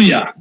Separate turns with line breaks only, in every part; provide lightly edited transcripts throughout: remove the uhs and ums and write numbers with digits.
할렐루야.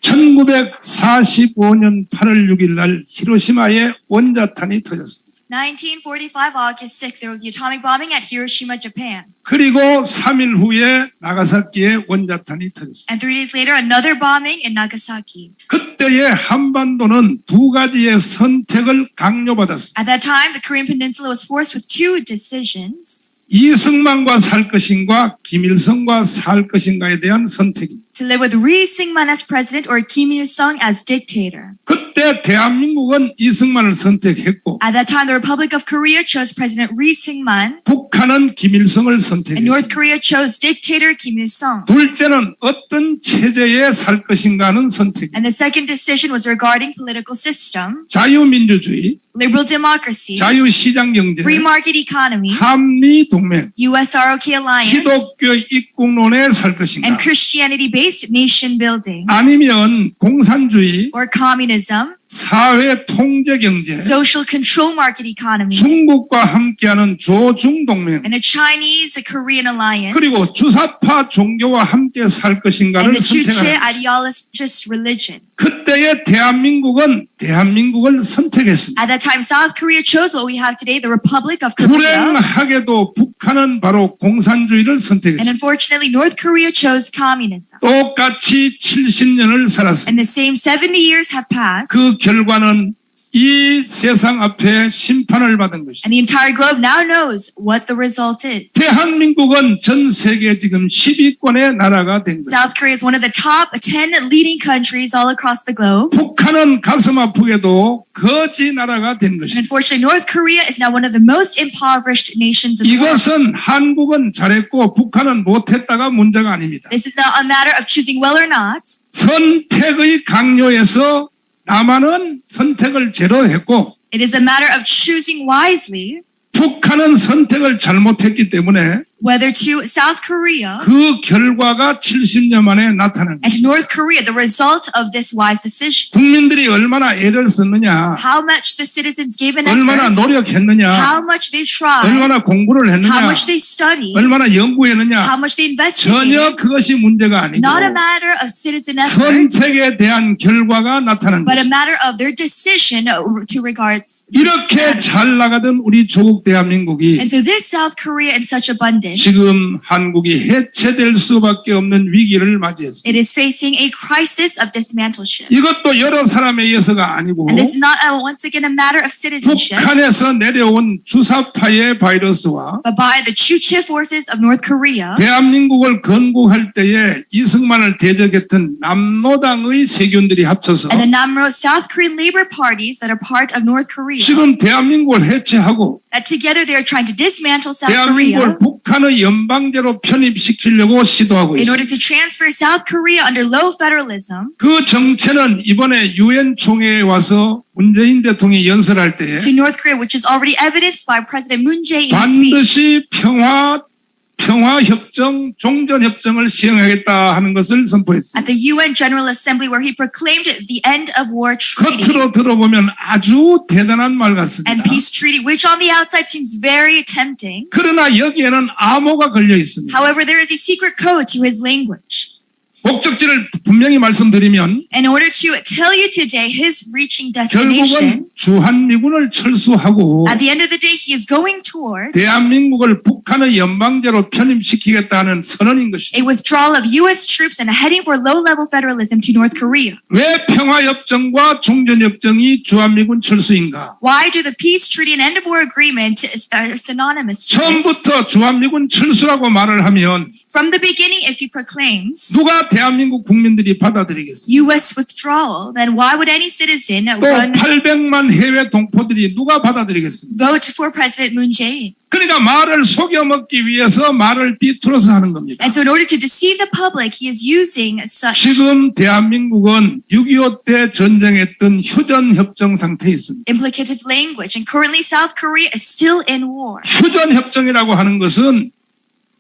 1945년 8월 6일 날 히로시마에 원자탄이 터졌습니다.
1945 August 6th, there was the atomic bombing at Hiroshima, Japan.
그리고 3일 후에 나가사키에 원자탄이 터졌습니다.
And 3 days later, another bombing in Nagasaki.
그때의 한반도는 두 가지의 선택을 강요받았습니다.
At that time, the Korean Peninsula was forced with two decisions.
이승만과 살 것인가 김일성과 살 것인가에 대한 선택입니다.
To live with Ri Syngman as president or Kim Il-sung as dictator.
그때 대한민국은 이승만을 선택했고
At that time, the Republic of Korea chose President Ri Syngman,
북한은 김일성을
and North
선택했습니다.
Korea chose dictator Kim Il-sung.
둘째는 어떤 체제에 살 것인가는 선택입니다.
And the second decision was regarding political system,
자유민주주의,
liberal democracy,
자유시장경제,
free market economy,
한미동맹,
US-ROK alliance,
기독교 입국론에 살 것인가
and Christianity-based nation building,
아니면 공산주의,
or communism,
사회 통제 경제,
social control market economy,
중국과 함께하는 조중동맹,
and a Chinese-Korean alliance,
그리고 주사파 종교와 함께 살
and
것인가를
the Chuche
선택합니다.
ideologist religion.
그때의 대한민국은 대한민국을 선택했습니다.
At that time, South Korea chose what we have today, the Republic of Korea.
불행하게도 북한은 바로 공산주의를
And
선택했습니다.
unfortunately, North Korea chose communism.
똑같이 70년을 살았습니다.
And the same 70 years have passed,
그 결과는 이 세상 앞에 심판을 받은 것입니다.
and the entire globe now knows what the result is.
대한민국은 전 세계 지금 10위권의 나라가 된 거예요.
South Korea is one of the top 10 leading countries all across the globe.
북한은 가슴 아프게도 거지 나라가 된
And
것입니다.
unfortunately, North Korea is now one of the most impoverished nations in the world.
이것은 한국은 잘했고 북한은 못했다가 문제가 아닙니다.
This is not a matter of choosing well or not.
선택의 강요에서 남한은 선택을 제로 했고
It is a matter of choosing wisely
북한은 선택을 잘못했기 때문에
whether to South Korea
그 결과가 70년 만에 나타난
and
것입니다.
to North Korea, the result of this wise decision.
국민들이 얼마나 애를 썼느냐,
How much the citizens gave an
얼마나
effort,
노력했느냐,
how much they tried,
얼마나 공부를
how
했느냐,
much they studied,
얼마나 연구했느냐,
how much they
전혀
investigated.
그것이 문제가 아니고
Not a matter of citizen effort,
선택에 대한 결과가 나타난
but a
것입니다.
matter of their decision to regards.
이렇게 잘 나가던 우리 조국 대한민국이
And so this South Korea in such abundance,
지금 한국이 해체될 수밖에 없는 위기를 맞이했습니다.
it is facing a crisis of dismantleship.
이것도 여러 사람에 의해서가 아니고
And this is not once again a matter of citizenship,
북한에서 내려온 주사파의 바이러스와
but by the Chuche forces of North Korea
대한민국을 건국할 때에 이승만을 대적했던 남노당의 세균들이 합쳐서
and the Namro South Korean labor parties that are part of North Korea.
지금 대한민국을 해체하고
That together they are trying to dismantle South Korea
대한민국을 북한의 연방제로 편입시키려고 시도하고
in order
있습니다.
to transfer South Korea under low federalism
그 정체는 이번에 유엔 총회에 와서 문재인 대통령이 연설할 때에
to North Korea, which is already evidenced by President Moon Jae-in's speech.
반드시 평화협정, 종전협정을 시행하겠다 하는 것을 선포했습니다.
At the UN General Assembly where he proclaimed the end of war treaty
겉으로 들어보면 아주 대단한 말 같습니다.
and peace treaty, which on the outside seems very tempting.
그러나 여기에는 암호가 걸려 있습니다.
However, there is a secret code to his language.
목적지를 분명히 말씀드리면
In order to tell you today his reaching destination,
결국은 주한미군을 철수하고
at the end of the day, he is going towards
대한민국을 북한의 연방제로 편입시키겠다는 선언인 것입니다.
a withdrawal of U.S. troops and heading for low-level federalism to North Korea.
왜 평화협정과 종전협정이 주한미군 철수인가?
Why do the peace treaty and end of war agreement are synonymous to this?
처음부터 주한미군 철수라고 말을 하면
From the beginning, if he proclaims
누가 대한민국 국민들이 받아들이겠습니까?
U.S. withdrawal, then why would any citizen
또
run
800만 해외 동포들이 누가 받아들이겠습니까?
vote for President Moon Jae-in?
그러니까 말을 속여먹기 위해서 말을 비틀어서 하는 겁니다.
And so in order to deceive the public, he is using such.
지금 대한민국은 6.25 때 전쟁했던 휴전협정 상태에 있습니다.
Implicative language, and currently South Korea is still in war.
휴전협정이라고 하는 것은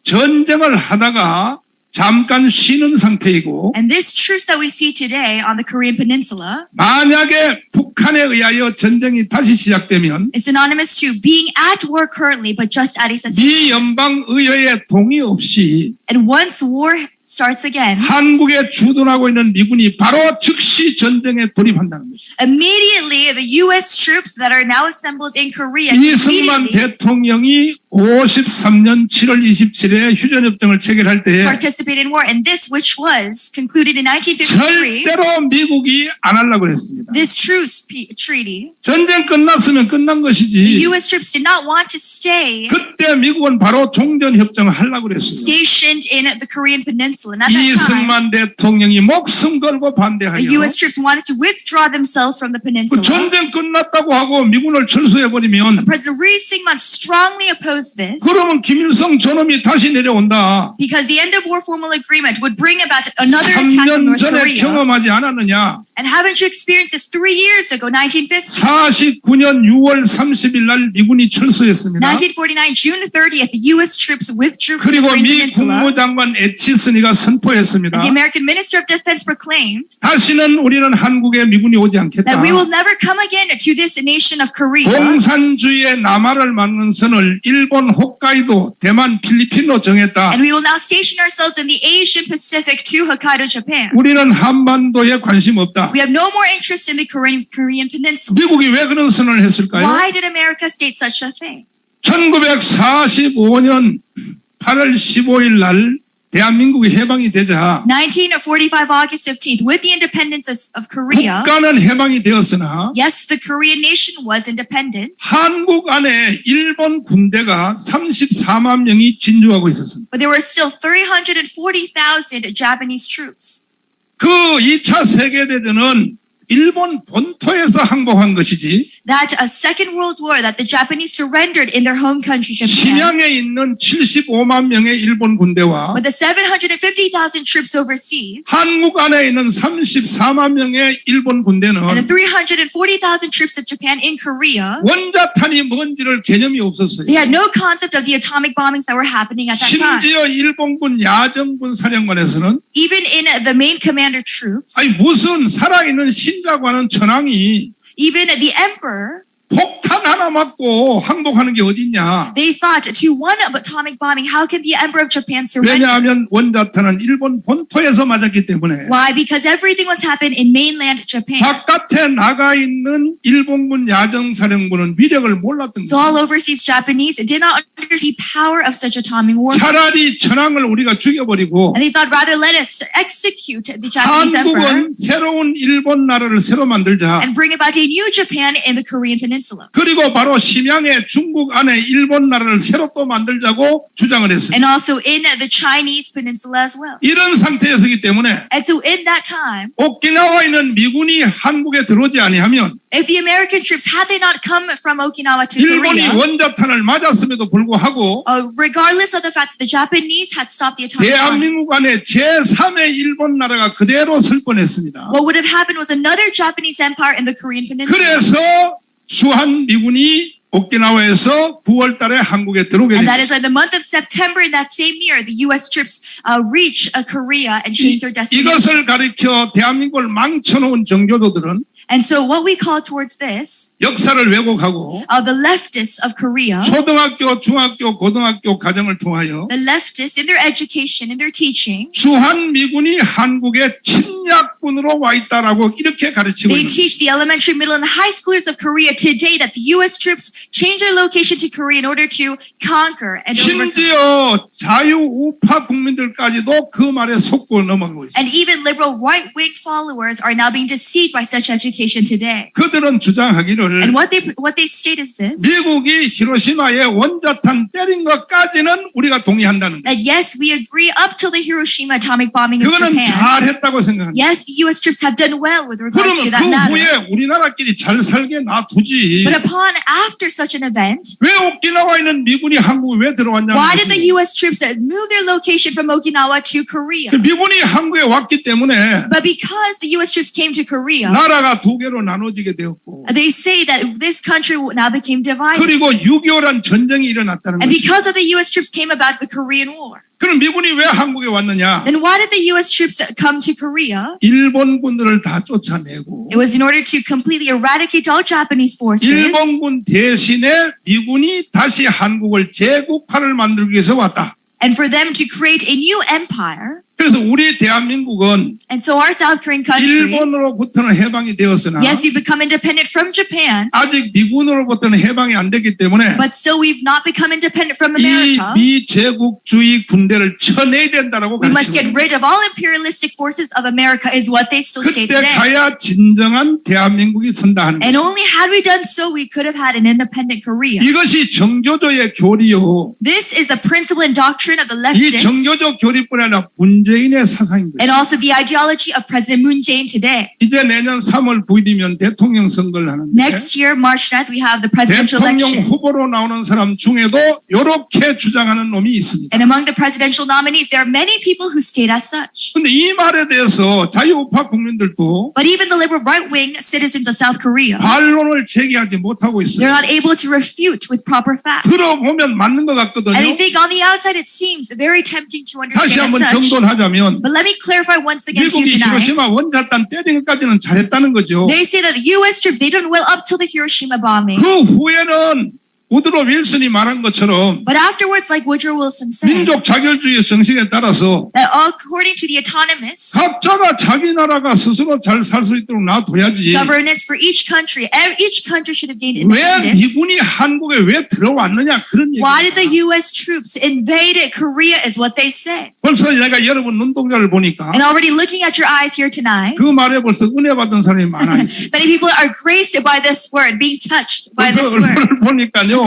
전쟁을 하다가 잠깐 쉬는 상태이고
And this truce that we see today on the Korean Peninsula
만약에 북한에 의하여 전쟁이 다시 시작되면
is synonymous to being at war currently, but just at a cessation.
미 연방 의회의 동의 없이
And once war starts again,
한국에 주둔하고 있는 미군이 바로 즉시 전쟁에 돌입한다는 거죠.
immediately the U.S. troops that are now assembled in Korea
이승만
immediately
대통령이 53년 7월 27일에 휴전협정을 체결할 때에
participate in war, and this, which was concluded in 1953,
절대로 미국이 안 하려고 했습니다.
this truce treaty,
전쟁 끝났으면 끝난
the
것이지.
U.S. troops did not want to stay
그때 미국은 바로 종전협정을 하려고 그랬어요.
stationed in the Korean Peninsula. And at that time,
이승만 대통령이 목숨 걸고 반대하여
the U.S. troops wanted to withdraw themselves from the
그
peninsula.
전쟁 끝났다고 하고 미군을 철수해버리면
President Ri Syngman strongly opposed this
그러면 김일성 저놈이 다시 내려온다.
because the end of war formal agreement would bring about another attack on
3년
North
전에
Korea.
경험하지 않았느냐.
And haven't you experienced this 3 years ago, 1950?
49년 6월 30일 날 미군이 철수했습니다.
1949, June 30th, the U.S. troops withdrew from the
그리고
Korean
미
Peninsula.
국무장관 에치슨이가 선포했습니다.
And the American Minister of Defense proclaimed
다시는 우리는 한국에 미군이 오지 않겠다.
that we will never come again to this nation of Korea.
공산주의의 남하를 막는 선을 일본, 호카이도, 대만, 필리핀으로 정했다.
And we will now station ourselves in the Asian Pacific to Hokkaido, Japan.
우리는 한반도에 관심 없다.
We have no more interest in the Korean Peninsula.
미국이 왜 그런 선언을 했을까요?
Why did America state such a thing?
1945년 8월 15일 날 대한민국이 해방이 되자
1945, August 15th, with the independence of Korea,
국가는 해방이 되었으나
yes, the Korean nation was independent,
한국 안에 일본 군대가 34만 명이 진주하고 있었습니다.
but there were still 340,000 Japanese troops.
그 2차 세계대전은 일본 본토에서 항복한 것이지
That a Second World War that the Japanese surrendered in their home country, Japan,
심양에 있는 75만 명의 일본 군대와
with the 750,000 troops overseas
한국 안에 있는 34만 명의 일본
and the
군대는
340,000 troops of Japan in Korea,
원자탄이 뭔지를 개념이 없었어요.
they had no concept of the atomic bombings that were happening at that time.
심지어 일본군 야정군 사령관에서는
Even in the main commander troops,
아니 무슨 살아있는 신자고 하는 천황이
even the emperor,
폭탄 하나 맞고 항복하는 게 어딨냐.
they thought to one atomic bombing, how can the emperor of Japan surrender?
왜냐하면 원자탄은 일본 본토에서 맞았기 때문에
Why? Because everything was happened in mainland Japan.
바깥에 나가 있는 일본군 야정사령부는 위력을 몰랐던
So all
거예요.
overseas Japanese did not understand the power of such atomic war.
차라리 천황을 우리가 죽여버리고
And they thought, rather let us execute the Japanese emperor
한국은 새로운 일본 나라를 새로 만들자.
and bring about a new Japan in the Korean Peninsula.
그리고 바로 심양에 중국 안에 일본 나라를 새로 또 만들자고 주장을 했습니다.
And also in the Chinese Peninsula as well.
이런 상태였기 때문에
And so in that time,
오키나와에 있는 미군이 한국에 들어오지 아니하면
if the American troops, had they not come from Okinawa to
일본이
Korea,
원자탄을 맞았음에도 불구하고
regardless of the fact that the Japanese had stopped the atomic bomb,
대한민국 안에 제3의 일본 나라가 그대로 설 뻔했습니다.
what would have happened was another Japanese empire in the Korean Peninsula.
그래서 주한 미군이 오키나와에서 9월 달에 한국에 들어오게
And that
됩니다.
is why the month of September in that same year, the U.S. troops reach Korea and change their destination.
이것을 가리켜 대한민국을 망쳐놓은 정교도들은
And so what we call towards this,
역사를 왜곡하고
the leftists of Korea,
초등학교, 중학교, 고등학교 과정을 통하여
the leftists in their education, in their teaching,
주한 미군이 한국에 침략군으로 와 있다라고 이렇게 가르치고
they
있는
teach the elementary, middle, and high schoolers of Korea today that the U.S. troops change their location to Korea in order to conquer and overcome.
심지어 자유우파 국민들까지도 그 말에 속고 넘어가고 있습니다.
And even liberal right-wing followers are now being deceived by such education today.
그들은 주장하기를
And what they state is this,
미국이 히로시마에 원자탄 때린 것까지는 우리가 동의한다는 거예요.
that yes, we agree up till the Hiroshima atomic bombing of
그거는
Japan.
잘했다고 생각합니다.
Yes, the U.S. troops have done well with regards to
그러면
that
그
matter.
후에 우리나라끼리 잘 살게 놔두지.
But upon after such an event,
왜 오키나와에 있는 미군이 한국에 왜 들어왔냐면
why did the U.S. troops move their location from Okinawa to Korea?
미군이 한국에 왔기 때문에
But because the U.S. troops came to Korea,
나라가 두 개로 나눠지게 되었고
they say that this country now became divided.
그리고 6.25란 전쟁이 일어났다는
And
거죠.
because of the U.S. troops came about the Korean War.
그럼 미군이 왜 한국에 왔느냐?
Then why did the U.S. troops come to Korea?
일본군들을 다 쫓아내고
It was in order to completely eradicate all Japanese forces.
일본군 대신에 미군이 다시 한국을 제국화를 만들기 위해서 왔다.
And for them to create a new empire.
그래서 우리 대한민국은
And so our South Korean country,
일본으로부터는 해방이 되었으나
yes, we've become independent from Japan,
아직 미군으로부터는 해방이 안 됐기 때문에
but still we've not become independent from
이
America.
미제국주의 군대를 쳐내야 된다라고
We must get
가르치고
rid of all imperialistic forces of America is what they still say
그때
today.
가야 진정한 대한민국이 선다 하는
And
거죠.
only had we done so, we could have had an independent Korea.
이것이 정교조의 교리요.
This is the principle and doctrine of the
이
leftists
정교조 교리뿐 아니라 문재인의 사상인
and
거죠.
also the ideology of President Moon Jae-in today.
이제 내년 3월 9일이면 대통령 선거를 하는데
Next year, March 9th, we have the presidential
대통령
election.
후보로 나오는 사람 중에도 이렇게 주장하는 놈이 있습니다.
And among the presidential nominees, there are many people who state as such.
근데 이 말에 대해서 자유우파 국민들도
But even the liberal right-wing citizens of South Korea,
반론을 제기하지 못하고
they're
있어요.
not able to refute with proper facts.
들어보면 맞는 것 같거든요.
And I think on the outside, it seems very tempting to
다시
understand as
한번
such.
정돈하자면
But let me clarify once again to you
미국이
tonight.
히로시마 원자탄 때린 것까지는 잘했다는 거죠.
They say that the U.S. troops, they done well up till the Hiroshima bombing.
그 후에는 우드로 윌슨이 말한 것처럼
But afterwards, like Woodrow Wilson said,
민족 자결주의 정신에 따라서
that according to the autonomous
각자가 자기 나라가 스스로 잘 살 수 있도록 놔둬야지.
governance for each country should have gained
왜
independence.
미군이 한국에 왜 들어왔느냐 그런 얘기.
Why did the U.S. troops invaded Korea is what they say.
벌써 내가 여러분 눈동자를 보니까
And already looking at your eyes here tonight,
그 말에 벌써 은혜 받은 사람이 많아요.
many people are graced by this word, being touched by
벌써
this word.
얼굴을 보니까요.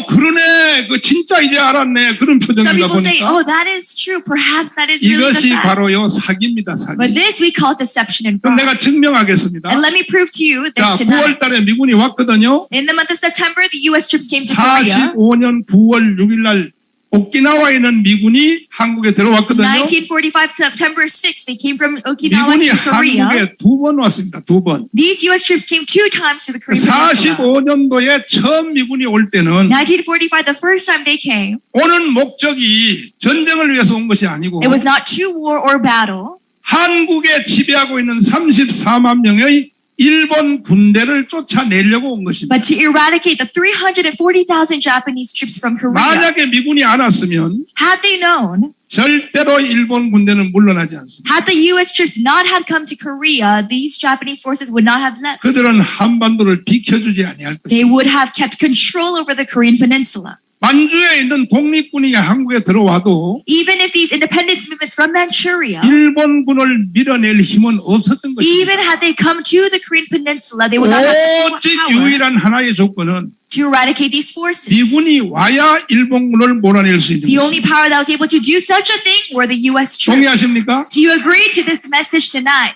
그러네. 그 진짜 이제 알았네. 그런
Some
표정이다
people say,
보니까
oh, that is true. Perhaps that is really
이것이
the fact.
바로요 사기입니다. 사기.
But this we call deception and
그럼
fraud.
내가 증명하겠습니다.
And let me prove to you
자,
this tonight.
9월 달에 미군이 왔거든요.
In the month of September, the U.S. troops came to Korea.
45년 9월 6일 날 오키나와에 있는 미군이 한국에 들어왔거든요.
1945 September 6th, they came from Okinawa
미군이
to Korea.
한국에 2번 왔습니다. 2번.
These U.S. troops came 2 times to the Korean Peninsula.
45년도에 처음 미군이 올 때는
1945, the first time they came,
오는 목적이 전쟁을 위해서 온 것이 아니고
it was not to war or battle.
한국에 지배하고 있는 34만 명의 일본 군대를 쫓아내려고 온 것입니다.
But to eradicate the 340,000 Japanese troops from Korea.
만약에 미군이 안 왔으면
Had they known,
절대로 일본 군대는 물러나지 않습니다.
had the U.S. troops not had come to Korea, these Japanese forces would not have left.
그들은 한반도를 비켜주지 아니할
They
것입니다.
would have kept control over the Korean Peninsula.
만주에 있는 독립군이 한국에 들어와도
Even if these independence movements from Manchuria,
일본군을 밀어낼 힘은 없었던
even
것입니다.
had they come to the Korean Peninsula, they would not have
오직
the power
유일한 하나의 조건은
to eradicate these forces.
미군이 와야 일본군을 몰아낼 수 있는
The
것입니다.
only power that was able to do such a thing were the U.S. troops.
동의하십니까?
Do you agree to this message tonight?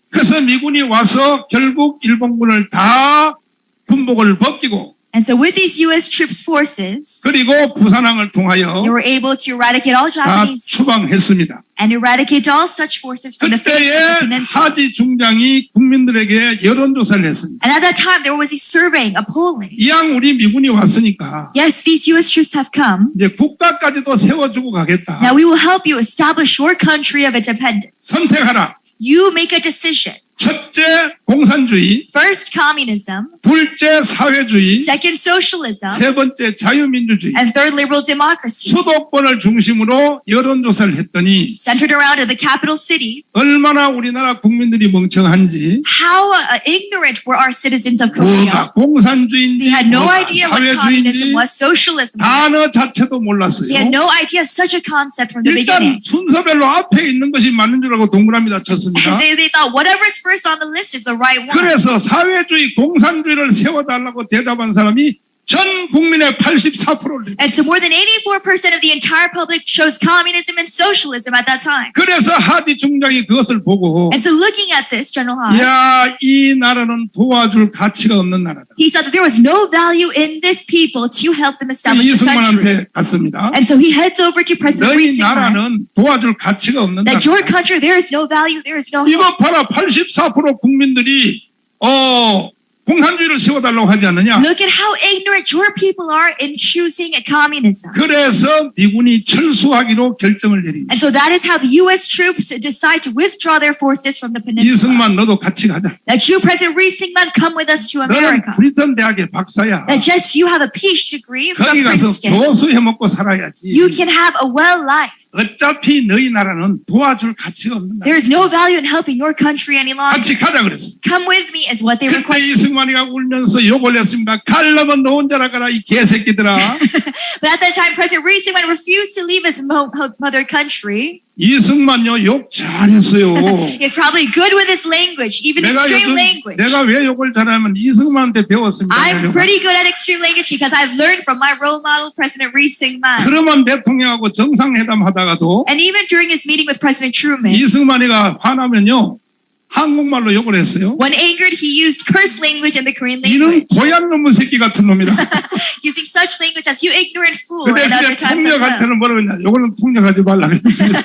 그래서 미군이 와서 결국 일본군을 다 군복을 벗기고
And so with these U.S. troops forces,
그리고 부산항을
they
통하여
were able to eradicate all
다
Japanese
추방했습니다.
and eradicate all such forces from the face of the
그때에
peninsula.
하지 중장이 국민들에게 여론조사를 했습니다.
And at that time, there was a surveying, a polling.
이왕 우리 미군이 왔으니까
Yes, these U.S. troops have come.
이제 국가까지도 세워주고 가겠다.
Now we will help you establish your country of independence.
선택하라.
You make a decision.
첫째 공산주의,
First, communism.
둘째 사회주의,
Second, socialism.
세 번째 자유민주주의.
And third, liberal democracy.
수도권을 중심으로 여론조사를 했더니
Centered around the capital city.
얼마나 우리나라 국민들이 멍청한지
How ignorant were our citizens of Korea.
뭐가 공산주의인지
They had no
뭐가
idea what communism
사회주의인지
was, socialism was.
단어 자체도 몰랐어요.
They had no idea of such a concept from the
일단
beginning.
순서별로 앞에 있는 것이 맞는 줄 알고 동그라미다 쳤습니다.
And they thought whatever's first on the list is the right one.
그래서 사회주의, 공산주의를 세워달라고 대답한 사람이 전 국민의 84%를.
And so more than 84% of the entire public chose communism and socialism at that time.
그래서 하디 중장이 그것을 보고
And so looking at this, General Han,
야, 이 나라는 도와줄 가치가 없는 나라다.
he saw that there was no value in this people to help them establish a country.
이승만한테 갔습니다.
And so he heads over to President
너희
Lee Syngman
나라는 도와줄 가치가 없는
that your
나라다.
country, there is no value, there is no hope.
이거 봐라, 84% 국민들이 공산주의를 세워달라고 하지 않느냐?
Look at how ignorant your people are in choosing communism.
그래서 미군이 철수하기로 결정을 내립니다.
And so that is how the U.S. troops decide to withdraw their forces from the peninsula.
이승만 너도 같이 가자.
That you, President Rhee Syngman, come with us to
너는
America.
프린스턴 대학의 박사야.
That just you have a PhD degree from
거기 가서
Princeton.
교수 해먹고 살아야지.
You can have a well life.
어차피 너희 나라는 도와줄 가치가 없는
There
나라.
is no value in helping your country any longer.
같이 가자 그랬어.
Come with me is what they
그때
requested.
이승만이가 울면서 욕을 했습니다. 갈라면 너 혼자라 가라 이 개새끼들아.
But at that time, President Rhee Syngman refused to leave his mother country.
이승만요 욕 잘했어요.
He's probably good with his language, even extreme language.
내가 왜 욕을 잘하면 이승만한테 배웠습니다.
I'm pretty good at extreme language because I've learned from my role model, President Rhee Syngman.
트루먼 대통령하고 정상회담 하다가도
And even during his meeting with President Truman,
이승만이가 화나면요 한국말로 욕을 했어요.
when angered, he used curse language in the Korean
이는
language,
고향 놈의 새끼 같은 놈이다.
using such language as you ignorant fool
그
and
대신에
other times as
통역할
well.
때는 뭐라고 했냐. 요거는 통역하지 말라 그랬습니다.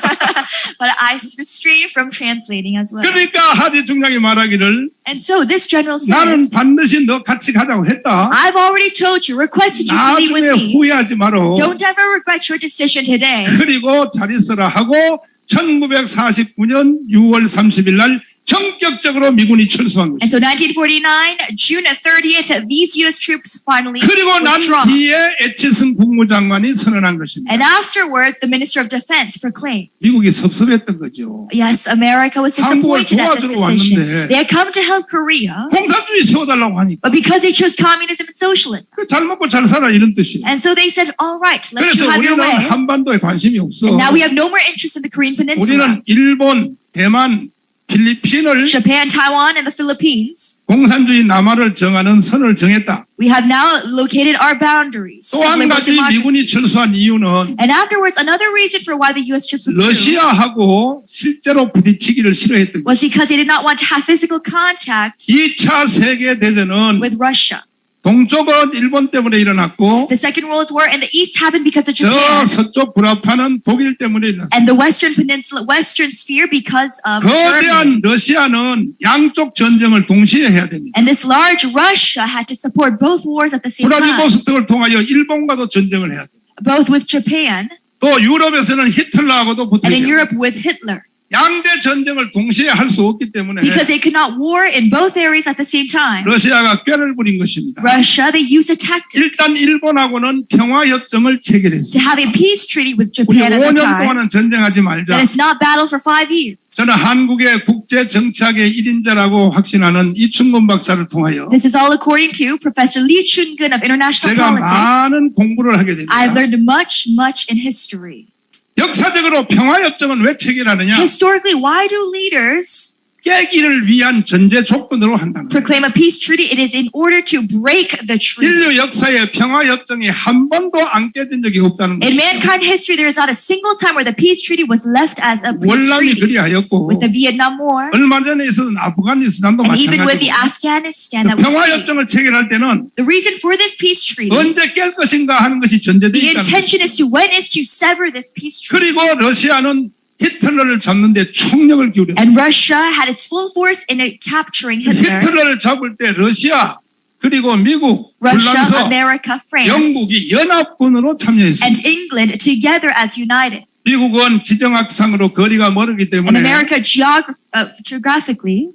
But I restrained from translating as well.
그러니까 하지 중장이 말하기를
And so this general
나는
says,
반드시 너 같이 가자고 했다.
I've already told you, requested you to leave with
나중에
me.
후회하지 마라.
Don't ever regret your decision today.
그리고 잘 있어라 하고 1949년 6월 30일 날 전격적으로 미군이 철수한
And
것입니다.
so 1949, June 30th, these U.S. troops finally
그리고 난
withdraw.
뒤에 애치슨 국무장관이 선언한 것입니다.
And afterwards, the Minister of Defense proclaims,
미국이 섭섭했던 거죠.
yes, America was
한국을
disappointed at this
도와주러
decision.
왔는데
They had come to help Korea,
공산주의 세워달라고 하니까
but because they chose communism and socialism.
잘 먹고 잘 살아 이런 뜻이에요.
And so they said, all right, let
그래서
you have your
우리는
way.
한반도에 관심이 없어.
And now we have no more interest in the Korean Peninsula.
우리는 일본, 대만, 필리핀을
Japan, Taiwan, and the Philippines.
공산주의 남하를 정하는 선을 정했다.
We have now located our boundaries.
또
of
한
liberal
가지 미군이
democracy.
철수한 이유는
And afterwards, another reason for why the U.S. troops withdrew
러시아하고 실제로 부딪히기를 싫어했던 거예요.
was because they did not want to have physical contact
2차 세계대전은
with Russia.
동쪽은 일본 때문에 일어났고
The Second World War in the East happened because of
저
Japan.
서쪽 불합판은 독일 때문에 일어났어요.
And the Western Peninsula, Western Sphere because of Germany.
거대한 러시아는 양쪽 전쟁을 동시에 해야 됩니다.
And this large Russia had to support both wars at the same time,
브라디보스톡을 통하여 일본과도 전쟁을 해야 돼요.
both with Japan
또 유럽에서는 히틀러하고도 붙어야
and in
돼요.
Europe with Hitler.
양대 전쟁을 동시에 할 수 없기 때문에
Because they could not war in both areas at the same time.
러시아가 꾀를 부린 것입니다.
Russia, they used a tactic
일단 일본하고는 평화협정을
to
체결했어요.
have a peace treaty with
우리
Japan at the
5년
time
동안은 전쟁하지
that
말자.
it's not battle for 5 years.
저는 한국의 국제 정치학의 1인자라고 확신하는 이충근 박사를 통하여
This is all according to Professor Lee Chun-gun of international
제가
politics.
많은 공부를 하게 됩니다.
I've learned much in history.
역사적으로 평화협정은 왜 체결하느냐?
Historically, why do leaders
깨기를 위한 전제 조건으로 한다는 거예요.
proclaim a peace treaty? It is in order to break the treaty.
인류 역사에 평화협정이 한 번도 안 깨진 적이 없다는
In
것이죠.
mankind history, there is not a single time where the peace treaty was left as a peace
월남이
treaty.
그리하였고
With the Vietnam War
얼마 전에 있었던 아프가니스탄도
and even with the
마찬가지고
Afghanistan that we see.
평화협정을 체결할 때는
The reason for this peace treaty,
언제 깰 것인가 하는 것이 전제되어
the
있다는
intention
것이죠.
is to when is to sever this peace treaty.
그리고 러시아는 히틀러를 잡는데 총력을 기울였어요.
And Russia had its full force in capturing Hitler.
히틀러를 잡을 때 러시아 그리고 미국,
Russia,
불란서,
America, France,
영국이 연합군으로 참여했습니다.
and England together as united.
미국은 지정학상으로 거리가 멀기
And
때문에
America geographically,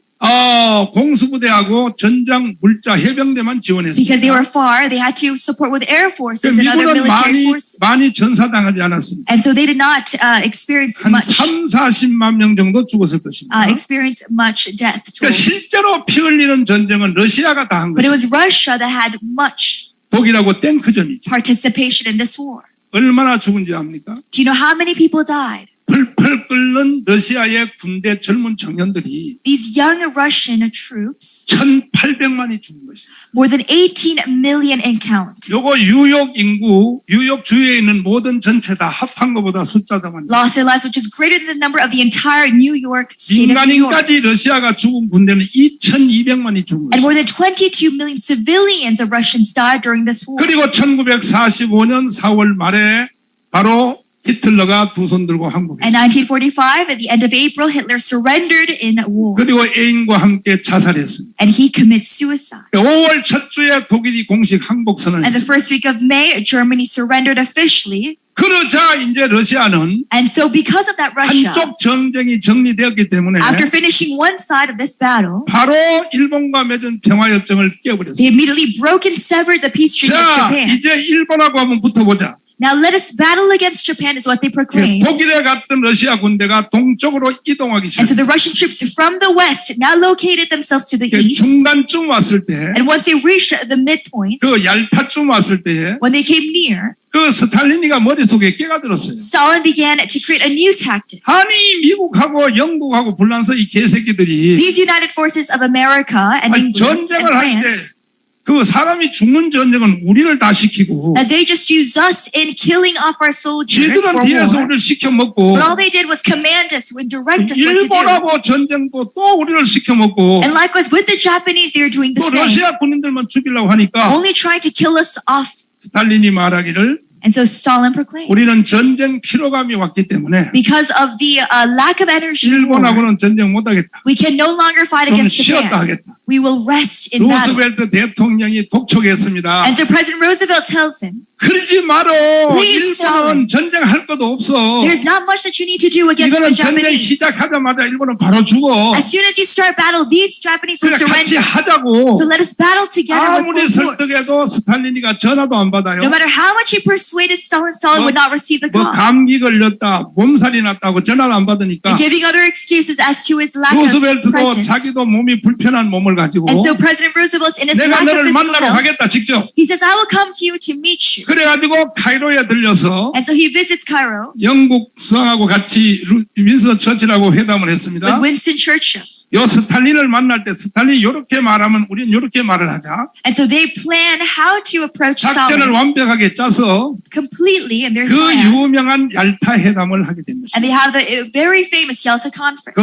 공수부대하고 전장 물자 해병대만
because they were
지원했습니다.
far, they had to support with air forces and other
미군은
military forces.
많이 전사당하지 않았습니다.
And so they did not experience
한
much
3, 40만 명 정도 죽었을 것입니다.
experience much death
그러니까
tolls.
실제로 피 흘리는 전쟁은 러시아가 다 한
But it
것입니다.
was Russia that had much
독일하고 탱크전이죠.
participation in this war.
얼마나 죽은지 압니까?
Do you know how many people died?
펄펄 끓는 러시아의 군대 젊은 청년들이
These young Russian troops,
1,800만이 죽은 것입니다.
more than 18 million in count,
요거 뉴욕 인구, 뉴욕 주위에 있는 모든 전체 다 합한 것보다 숫자 더 많아요.
lost their lives, which is greater than the number of the entire New York state of New York.
민간인까지 러시아가 죽은 군대는 2,200만이 죽은
And
것입니다.
more than 22 million civilians of Russians died during this war.
그리고 1945년 4월 말에 바로 히틀러가 두 손 들고 항복했어요.
In 1945, at the end of April, Hitler surrendered in war.
그리고 애인과 함께 자살했습니다.
And he commits suicide.
5월 첫 주에 독일이 공식 항복선언을
And the
했습니다.
first week of May, Germany surrendered officially.
그러자 이제 러시아는
And so because of that, Russia,
한쪽 전쟁이 정리되었기 때문에
after finishing one side of this battle,
바로 일본과 맺은 평화협정을 깨버렸어요.
they immediately broke and severed the peace treaty with
자,
Japan.
이제 일본하고 한번 붙어보자.
Now let us battle against Japan is what they proclaimed.
독일에 갔던 러시아 군대가 동쪽으로 이동하기
And so the
시작했어요.
Russian troops from the west now located themselves to the east.
중간쯤 왔을 때,
And once they reached the midpoint,
그 얄타쯤 왔을 때,
when they came near,
그 스탈린이가 머릿속에 깨가 들었어요.
Stalin began to create a new tactic.
아니 미국하고 영국하고 불란서 이 개새끼들이
These united forces of America and
아니,
England and
전쟁을 할 때
France,
그 사람이 죽는 전쟁은 우리를 다 시키고
that they just use us in killing off our soldiers for
지들은 뒤에서
war.
우리를 시켜먹고
But all they did was command us and direct us what to do.
일본하고 전쟁도 또 우리를 시켜먹고
And likewise with the Japanese, they are doing the
또
same,
러시아 군인들만 죽이려고 하니까
only trying to kill us off.
스탈린이 말하기를
And so Stalin proclaimed,
우리는 전쟁 피로감이 왔기 때문에
because of the lack of energy in war,
일본하고는 전쟁 못하겠다.
we can no longer fight
좀
against
쉬었다
Japan.
하겠다.
We will rest in battle.
루스벨트 대통령이 독촉했습니다.
And so President Roosevelt tells him,
그러지 마라.
Please,
일본은 전쟁할 것도 없어.
there's not much that you need to do against the
이거는 전쟁
Japanese.
시작하자마자 일본은 바로 죽어.
As soon as you start battle, these Japanese will
그래 같이
surrender.
하자고.
So let us battle together
아무리
with full force.
설득해도 스탈린이가 전화도 안 받아요.
No matter how much he persuaded Stalin, Stalin would not receive the
뭐
call.
감기 걸렸다, 몸살이 났다고 전화를 안 받으니까
And giving other excuses as to his lack of
루스벨트도
presence.
자기도 몸이 불편한 몸을 가지고
And so President Roosevelt, in his
내가
lack of
너를
physical
만나러
health,
가겠다 직접.
he says, I will come to you to meet you.
그래가지고 카이로에 들려서
And so he visits Cairo
영국 수상하고 같이 윈스턴 처칠하고 회담을 했습니다.
with Winston Churchill.
요 스탈린을 만날 때 스탈린이 이렇게 말하면 우리는 이렇게 말을 하자.
And so they plan how to approach
작전을
Stalin
완벽하게 짜서
completely in their
그
plan.
유명한 얄타 회담을 하게 된
And
것입니다.
they have the very famous Yalta Conference,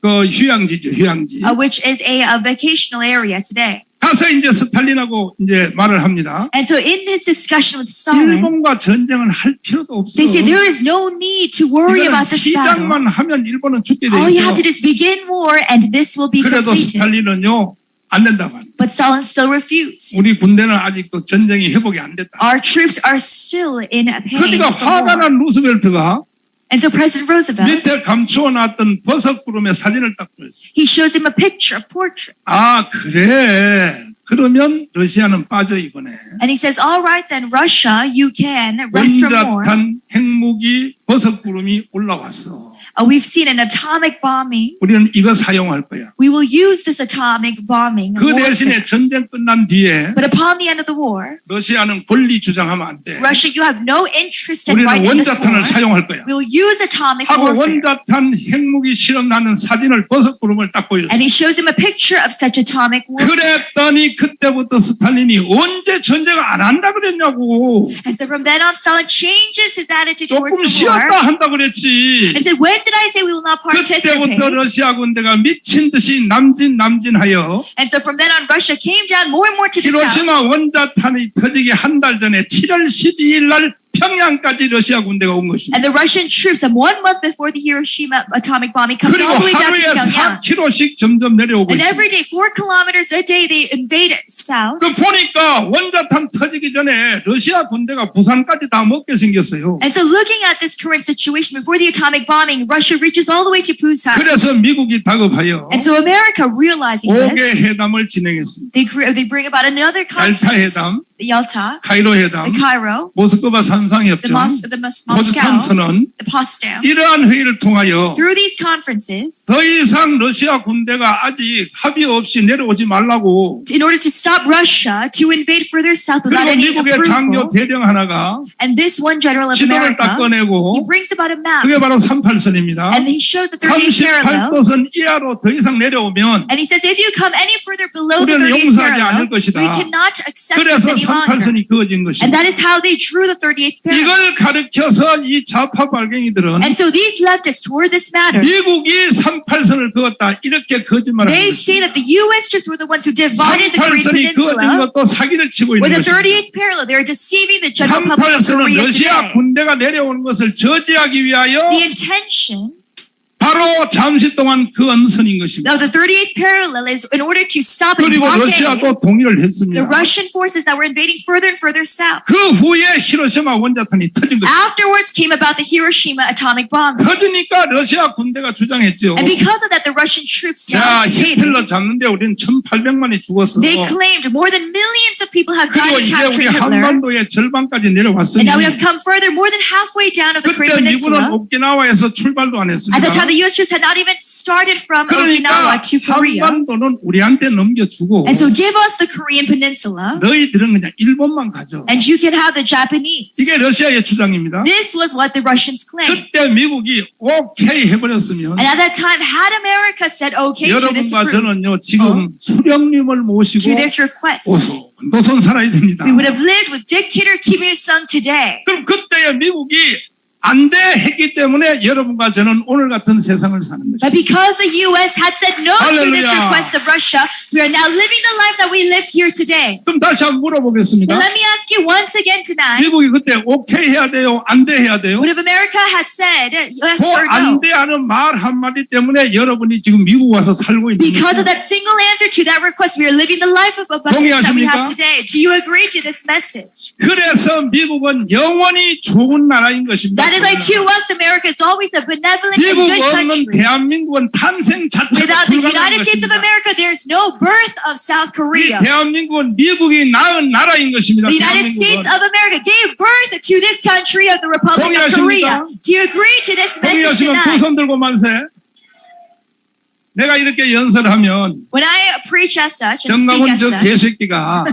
그 휴양지죠, 휴양지.
which is a vacational area today.
가서 이제 스탈린하고 이제 말을 합니다.
And so in his discussion with Stalin,
일본과 전쟁을 할 필요도 없어.
they say there is no need to worry
이거는
about this battle.
시작만 하면 일본은 죽게 돼
All you
있어.
have to do is begin war and this will be
그래도
completed.
스탈린은요 안 된다고 합니다.
But Stalin still refused.
우리 군대는 아직도 전쟁이 회복이 안 됐다.
Our troops are still in pain
그러니까
from
화가
war.
난 루스벨트가
And so President Roosevelt,
밑에 감추어 놨던 버섯 구름의 사진을 딱 보였어요.
he shows him a picture, a portrait.
아 그래. 그러면 러시아는 빠져 이번에.
And he says, all right then, Russia, you can rest from war.
원자탄 핵무기 버섯 구름이 올라왔어.
We've seen an atomic bombing.
우리는 이거 사용할 거야.
We will use this atomic bombing.
그
warfare.
대신에 전쟁 끝난 뒤에
But upon the end of the war,
러시아는 권리 주장하면 안 돼.
Russia, you have no interest and
우리는
right in this war.
원자탄을 사용할 거야.
We will use atomic
하고
warfare.
원자탄 핵무기 실험하는 사진을 버섯 구름을 딱 보였어.
And he shows him a picture of such atomic warfare.
그랬더니 그때부터 스탈린이 언제 전쟁을 안 한다 그랬냐고.
And so from then on, Stalin changes his attitude towards
조금
the war.
쉬었다 한다 그랬지.
And said, when did I say we will not participate?
그때부터 러시아 군대가 미친 듯이 남진하여
And so from then on, Russia came down more and more to the south.
히로시마 원자탄이 터지기 한 달 전에 7월 12일 날 평양까지 러시아 군대가 온 것입니다.
And the Russian troops, 1 month before the Hiroshima atomic bombing, come
그리고
all the way down to
하루에
Pyongyang.
4km씩 점점 내려오고
And
있습니다.
every day, 4 kilometers a day, they invade south.
그 보니까 원자탄 터지기 전에 러시아 군대가 부산까지 다 먹게 생겼어요.
And so looking at this current situation, before the atomic bombing, Russia reaches all the way to Busan.
그래서 미국이 다급하여
And so America, realizing
5개
this,
회담을 진행했습니다.
they bring about another
얄타
conference,
회담,
the Yalta,
카이로 회담,
the Cairo,
모스크바 산상협정,
the
포츠담
Moscow,
선언
the Potsdam.
이러한 회의를 통하여
Through these conferences,
더 이상 러시아 군대가 아직 합의 없이 내려오지 말라고.
in order to stop Russia to invade further south without
그리고
any
미국의 장교
approval,
대령 하나가
and this one general of
지도를 딱
America, he
꺼내고
brings about a map,
그게 바로 38선입니다.
and he shows the 38th parallel,
38도선 이하로 더 이상 내려오면
and he says, if you come any further below the
우리는
38th
용서하지 않을
parallel,
것이다.
we cannot accept this
그래서
any stronger.
38선이 그어진
And
것입니다.
that is how they drew the 38th parallel.
이걸 가르쳐서 이 좌파 발갱이들은
And so these leftists toward this matter,
미국이 38선을 그었다 이렇게 거짓말을
they
하는
say that the U.S. troops were the ones who divided the Korean
38선이 그어진
Peninsula.
것도 사기를 치고
With
있는
the
것입니다.
38th parallel, they are deceiving the general public of
38선은
Korea
러시아
today.
군대가 내려오는 것을 저지하기 위하여
The intention
바로 잠시 동안 그 언선인 것입니다.
of the 38th parallel is in order to stop and
그리고
blockade
러시아도 동의를
the
했습니다.
Russian forces that were invading further and further south.
그 후에 히로시마 원자탄이 터진 것입니다.
Afterwards came about the Hiroshima atomic bomb.
터지니까 러시아 군대가 주장했죠.
And because of that, the Russian troops
자,
now stated,
히틀러 잡는데 우리는 1,800만이 죽었어.
they claimed more than millions of people have
그리고
died in
이제 우리
capturing Hitler.
한반도의 절반까지
And
내려왔으니
now we have come further, more than halfway down of the
그때
Korean
미군은
Peninsula.
오키나와에서 출발도 안 했습니다.
At the time, the U.S. troops had not even started from
그러니까
Okinawa to Korea.
한반도는 우리한테 넘겨주고
And so give us the Korean Peninsula,
너희들은 그냥 일본만 가져.
and you can have the Japanese.
이게 러시아의 주장입니다.
This was what the Russians claimed.
그때 미국이 오케이 해버렸으면
And at that time, had America said okay to this,
여러분과 저는요 지금 수령님을 모시고
to this request,
노선 살아야 됩니다.
we would have lived with dictator Kim Il-sung today.
그럼 그때의 미국이 안 돼 했기 때문에 여러분과 저는 오늘 같은 세상을 사는 것입니다.
But because the U.S. had said no to this
Hallelujah.
request of Russia, we are now living the life that we live here today.
그럼 다시 한번 물어보겠습니다.
But let me ask you once again tonight,
미국이 그때 오케이 해야 돼요? 안 돼 해야 돼요?
would if America had said yes
그
or
안
no?
돼 하는 말 한마디 때문에 여러분이 지금 미국 와서 살고 있는
Because
거죠.
of that single answer to that request, we are living the life of abundance that we have
동의하십니까?
today. Do you agree to this message?
그래서 미국은 영원히 좋은 나라인 것입니다.
That is why to us, America is always a benevolent and
미국
good
없는
country.
대한민국은 탄생 자체가
Without the
불가능한
United States of
것입니다.
America, there is no birth of
이
South Korea.
대한민국은 미국이 낳은 나라인 것입니다.
The United States
대한민국은.
of America gave birth to this country of the Republic of
동의하십니까?
Korea. Do you agree to this message
동의하시면 두
tonight?
손 들고 만세. 내가 이렇게 연설하면
When I preach as such and speak
정강훈
as
저
such,
개새끼가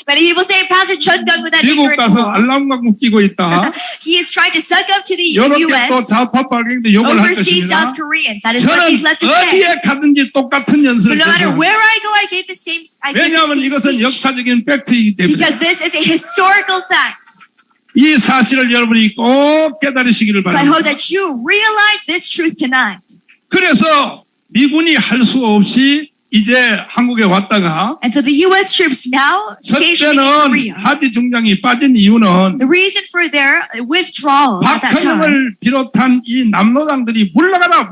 many people say Pastor Chun Gung with that
미국
ignorant
가서
talk,
알람광 끼고 있다.
he is trying to suck up to the
이렇게 또
U.S.
좌파 발갱도 욕을 할
overseas
것입니다.
South Koreans. That is what
저는
he's left to say.
어디에 가든지 똑같은
But
연설을
no matter
계속합니다.
where I go, I gave the same
왜냐하면 이것은
speech.
역사적인 팩트이기 때문에
Because this is a historical fact.
이 사실을 여러분이 꼭 깨달으시기를
So I hope
바랍니다.
that you realize this truth tonight.
그래서 미군이 할 수 없이 이제 한국에 왔다가
And so the U.S. troops now stationing in
첫째는
Korea.
하디 중장이 빠진 이유는
The reason for their withdrawal at that time
박형을 비롯한 이 남노당들이 물러가라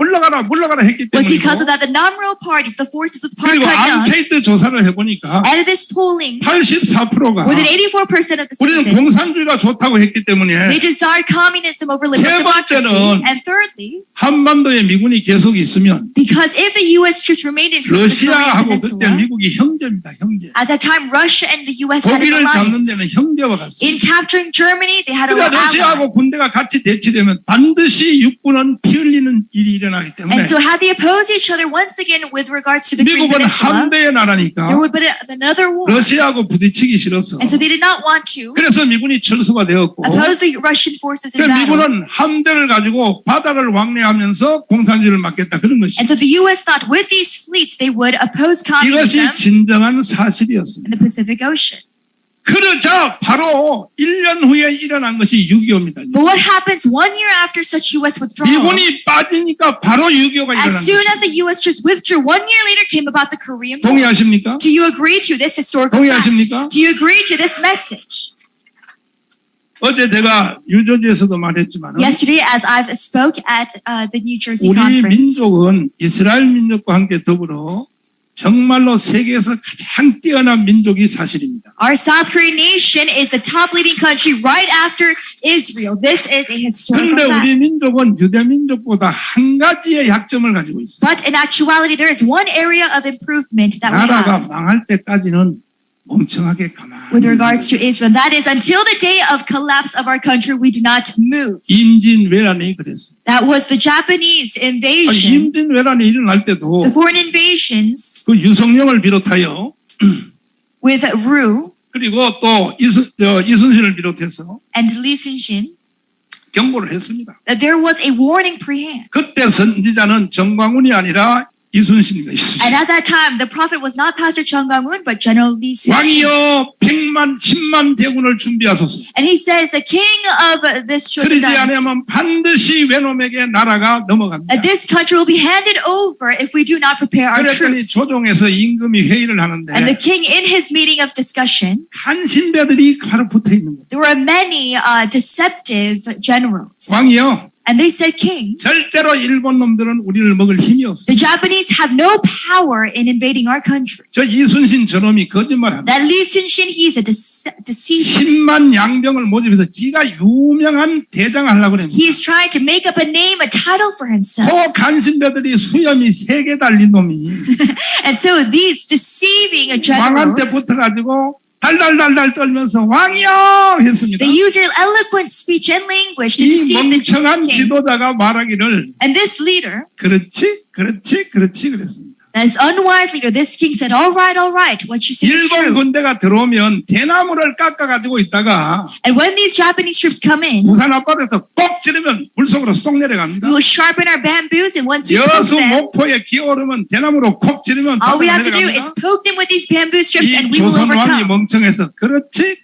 했기
was because
때문이고
of that the Namro parties, the forces with Park
그리고
Han-young,
앙케이트 조사를 해보니까
out of this polling,
84%가
more than 84% of the
우리는
citizens,
공산주의가 좋다고 했기 때문에
they desired communism over
세
liberal democracy.
번째는
And thirdly,
한반도에 미군이 계속 있으면
because if the U.S. troops remained in the Korean
러시아하고 그때
Peninsula,
미국이 형제입니다. 형제.
at that time Russia and the U.S. had an
독일을 잡는
alliance.
데는 형제와
In
같습니다.
capturing Germany, they had a
그러니까
ally.
러시아하고 군대가 같이 대치되면 반드시 육군은 피 흘리는 일이 일어나기 때문에
And so had they opposed each other once again with regards to the Korean
미국은
Peninsula,
한대의 나라니까
there would be another war.
러시아하고 부딪히기 싫었어.
And so they did not want to
그래서 미군이 철수가 되었고
oppose the Russian forces in
그래서
battle.
미군은 함대를 가지고 바다를 왕래하면서 공산주의를 막겠다 그런 것입니다.
And so the U.S. thought with these fleets they would oppose
이것이
communism
진정한 사실이었습니다.
in the Pacific Ocean.
그러자 바로 1년 후에 일어난 것이 6.25입니다.
But what happens 1 year after such U.S. withdrawal?
미군이 빠지니까 바로 6.25가 일어난
As soon
것입니다.
as the U.S. troops withdrew, 1 year later came about the Korean War.
동의하십니까?
Do you agree to this historical fact?
동의하십니까?
Do you agree to this message?
어제 제가 유저지에서도 말했지만
Yesterday, as I've spoke at the New Jersey
우리
conference,
민족은 이스라엘 민족과 함께 더불어 정말로 세계에서 가장 뛰어난 민족이 사실입니다.
our South Korean nation is the top leading country right after Israel. This is a historical
그런데 우리
fact.
민족은 유대 민족보다 한 가지의 약점을 가지고 있습니다.
But in actuality, there is one area of improvement that we
나라가
have
망할 때까지는 멍청하게 가만히
with regards to Israel. That is, until the day of collapse of our country, we do not move.
임진왜란이 그랬습니다.
That was the Japanese invasion.
임진왜란이 일어날 때도
The foreign invasions
그 유성룡을 비롯하여
with Ru
그리고 또 이순신을 비롯해서
and Lee Sun-shin,
경고를 했습니다.
that there was a warning prehand.
그때 선지자는 정광훈이 아니라 이순신입니다. 이순신.
And at that time, the prophet was not Pastor Chung Gang-un, but General Lee Sun-shin.
왕이여 10만 대군을 준비하소서.
And he says, the king of this chosen
그러지
dynasty,
않으면 반드시 외놈에게 나라가 넘어갑니다.
this country will be handed over if we do not prepare our
그랬더니
troops.
조정에서 임금이 회의를
And the
하는데
king, in his meeting of discussion,
간신배들이 바로 붙어 있는 거예요.
there were many deceptive generals.
왕이요,
And they said, King,
절대로 일본 놈들은 우리를 먹을 힘이 없어.
the Japanese have no power in invading our country.
저 이순신 저놈이 거짓말합니다.
That Li Sun-shin, he is a deceiver.
10만 양병을 모집해서 지가 유명한 대장 하려고 그럽니다.
He is trying to make up a name, a title for himself.
그 간신배들이 수염이 3개 달린 놈이
And so these deceiving
왕한테
generals,
붙어가지고 달달달달 떨면서 왕이요 했습니다.
they use their eloquent speech and language to
이
deceive the
멍청한
king.
지도자가 말하기를
And this leader,
그렇지 그랬습니다.
this unwise leader, this king said, all right, what you say is
일본
true.
군대가 들어오면 대나무를 깎아가지고 있다가
And when these Japanese troops come in,
부산 앞바다에서 꼭 찌르면 물속으로 쏙 내려갑니다.
we will sharpen our bamboos, and once we poke
여수
them,
목포에 기어오르면 대나무로 콕 찌르면
all we have
바다로
to do is
내려갑니다.
poke them with these bamboo strips,
이
and we will
조선 왕이
overcome.
멍청해서 그렇지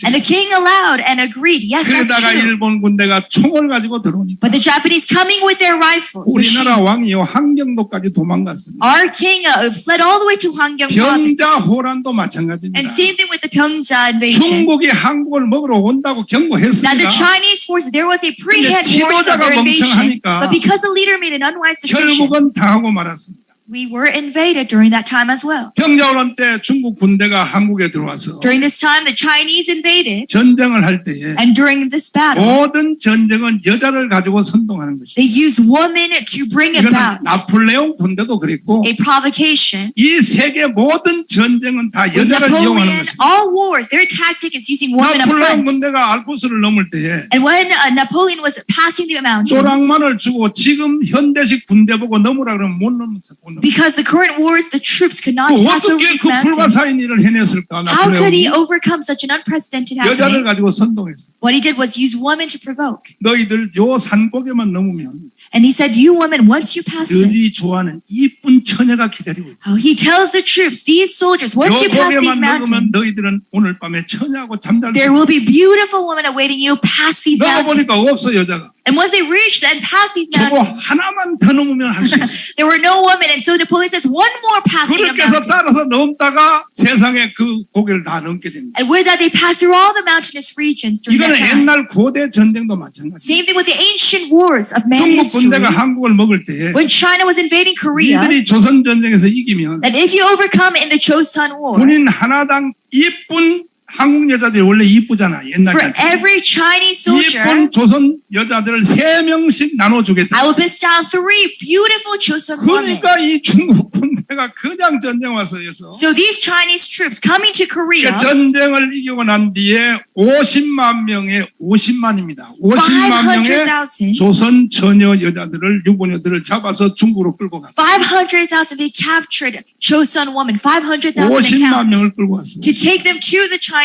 And the king allowed and agreed, yes, that's
그러다가
true.
일본 군대가 총을 가지고 들어오니까
But the Japanese coming with their rifles,
우리나라 왕이요 항경도까지 도망갔습니다.
our king fled all the way to Hwangryong province.
병자호란도 마찬가지입니다.
And same thing with the Pyeongja invasion.
중국이 한국을 먹으러 온다고
Now
경고했습니다.
the Chinese forces, there was a pre-hand
근데
warning of
지도자가
their invasion,
멍청하니까
but because the leader made an unwise decision,
결국은 당하고 말았습니다.
we were invaded during that time as well.
병자호란 때 중국 군대가 한국에 들어와서
During this time, the Chinese invaded,
전쟁을 할 때에
and during this battle,
모든 전쟁은 여자를 가지고 선동하는
they
것입니다.
used women to bring
이거는
about
나폴레옹 군대도 그랬고
a provocation.
이 세계 모든 전쟁은 다
With
여자를 이용하는
Napoleon,
것입니다.
all wars, their tactic is using women up
나폴레옹
front.
군대가 알프스를 넘을 때에
And when Napoleon was passing the mountains,
조랑만을 주고 지금 현대식 군대 보고 넘으라 그러면 못 넘었어.
because the current wars, the troops could not pass over
어떻게
these
그
mountains.
불가사의 일을 해냈을까?
How could he
나폴레옹이
overcome such an unprecedented
여자를
happening?
가지고 선동했어.
What he did was use women to provoke.
너희들 요 산고개만 넘으면
And he said, you women, once you pass this,
너희 좋아하는 이쁜 처녀가 기다리고 있어.
he tells the troops, these soldiers,
요
once you pass these
고개만 넘으면
mountains,
너희들은 오늘 밤에 처녀하고 잠잘 수
there
있어.
will be beautiful women awaiting you past these mountains.
넘어보니까 없어 여자가.
And once they reached and passed these
저거
mountains,
하나만 더 넘으면 할 수 있어.
there were no women. And so Napoleon says, one more passing of
그렇게 해서
mountains.
따라서 넘다가 세상에 그 고개를 다 넘게 됩니다.
And with that, they passed through all the mountainous regions during
이거는
that time.
옛날 고대 전쟁도 마찬가지예요.
Same thing with the ancient wars of man
중국
history.
군대가 한국을 먹을 때에
When China was invading Korea,
이들이 조선 전쟁에서 이기면
that if you overcome in the Chosun War,
군인 하나당 이쁜 한국 여자들이 원래 이쁘잖아
for
옛날까지.
every Chinese soldier,
이쁜 조선 여자들을 3명씩 나눠주겠다.
I will bestow 3 beautiful Chosun women.
그러니까 이 중국 군대가 그냥 전쟁 와서여서
So these Chinese troops coming to Korea,
전쟁을 이기고 난 뒤에 50만 명의 50만입니다. 50만 명의
500,000,
조선 처녀 여자들을 유부녀들을 잡아서 중국으로 끌고 갔다.
500,000, they captured Chosun women, 500,000 and
50만
count,
명을 끌고 왔습니다.
to take them to the Chinese.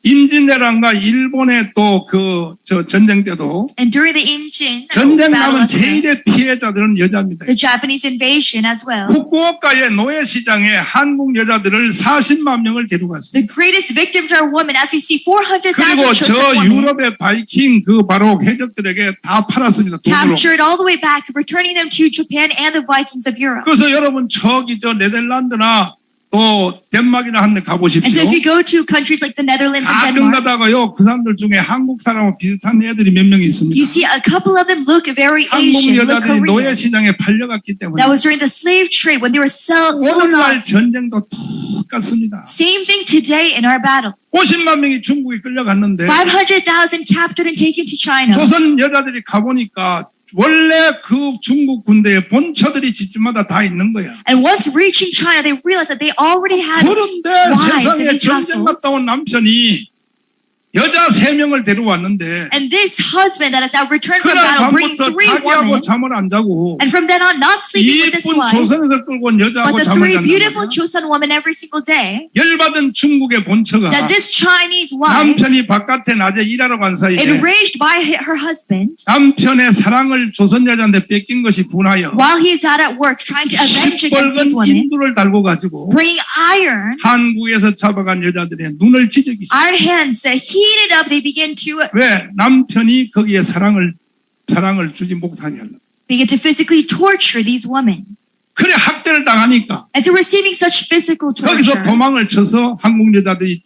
임진왜란과 일본의 또 그 전쟁 때도
And during the Injin
전쟁
battle
나면
as well,
제일의 피해자들은 여자입니다.
the Japanese invasion as well,
후쿠오카의 노예시장에 한국 여자들을 40만 명을 데려갔어요.
the greatest victims are women, as we see 400,000
그리고 저
Chosun women
유럽의 바이킹 그 바로 해적들에게 다 팔았습니다. 돈으로.
captured all the way back, returning them to Japan and the Vikings of Europe.
그래서 여러분 저기 저 네덜란드나 또 덴마크나 한데
And
가보십시오.
so if you go to countries like the Netherlands and
가끔
Denmark,
가다가요 그 사람들 중에 한국 사람하고 비슷한 애들이 몇 명 있습니다.
you see a couple of them look very
한국
Asian, look
여자들이
Korean.
노예시장에 팔려갔기 때문에
That was during the slave trade when they were sold
오늘날
off.
전쟁도 똑같습니다.
Same thing today in our battles.
50만 명이 중국에 끌려갔는데
500,000 captured and taken to China.
조선 여자들이 가보니까 원래 그 중국 군대의 본처들이 집집마다 다 있는 거야.
And once reaching China, they realized that they already had
그런데
wives in
세상에
these
전쟁
households.
갔다 온 남편이 여자 3명을 데려왔는데
And this husband that has now returned from
그날
battle, bringing
밤부터
3
자기하고
women,
잠을 안 자고
and from then on, not sleeping with this
이쁜
wife,
조선에서 끌고 온
but
여자하고
the
잠을
3 beautiful
잔다.
chosen women every single day,
열받은 중국의 본처가
that this Chinese wife,
남편이 바깥에 낮에 일하러 간 사이에
enraged by her husband,
남편의 사랑을 조선 여자한테 뺏긴 것이 분하여
while he is out at work trying to avenge against
시뻘건
this woman,
인두를 달고 가지고
bringing iron,
한국에서 잡아간 여자들의 눈을 찢어기 시작.
iron hands heated up, they begin to
왜? 남편이 거기에 사랑을 주지 못하게 하려고.
physically torture these women.
그래 학대를 당하니까
And so receiving such physical
거기서
torture,
도망을 쳐서 한국 여자들이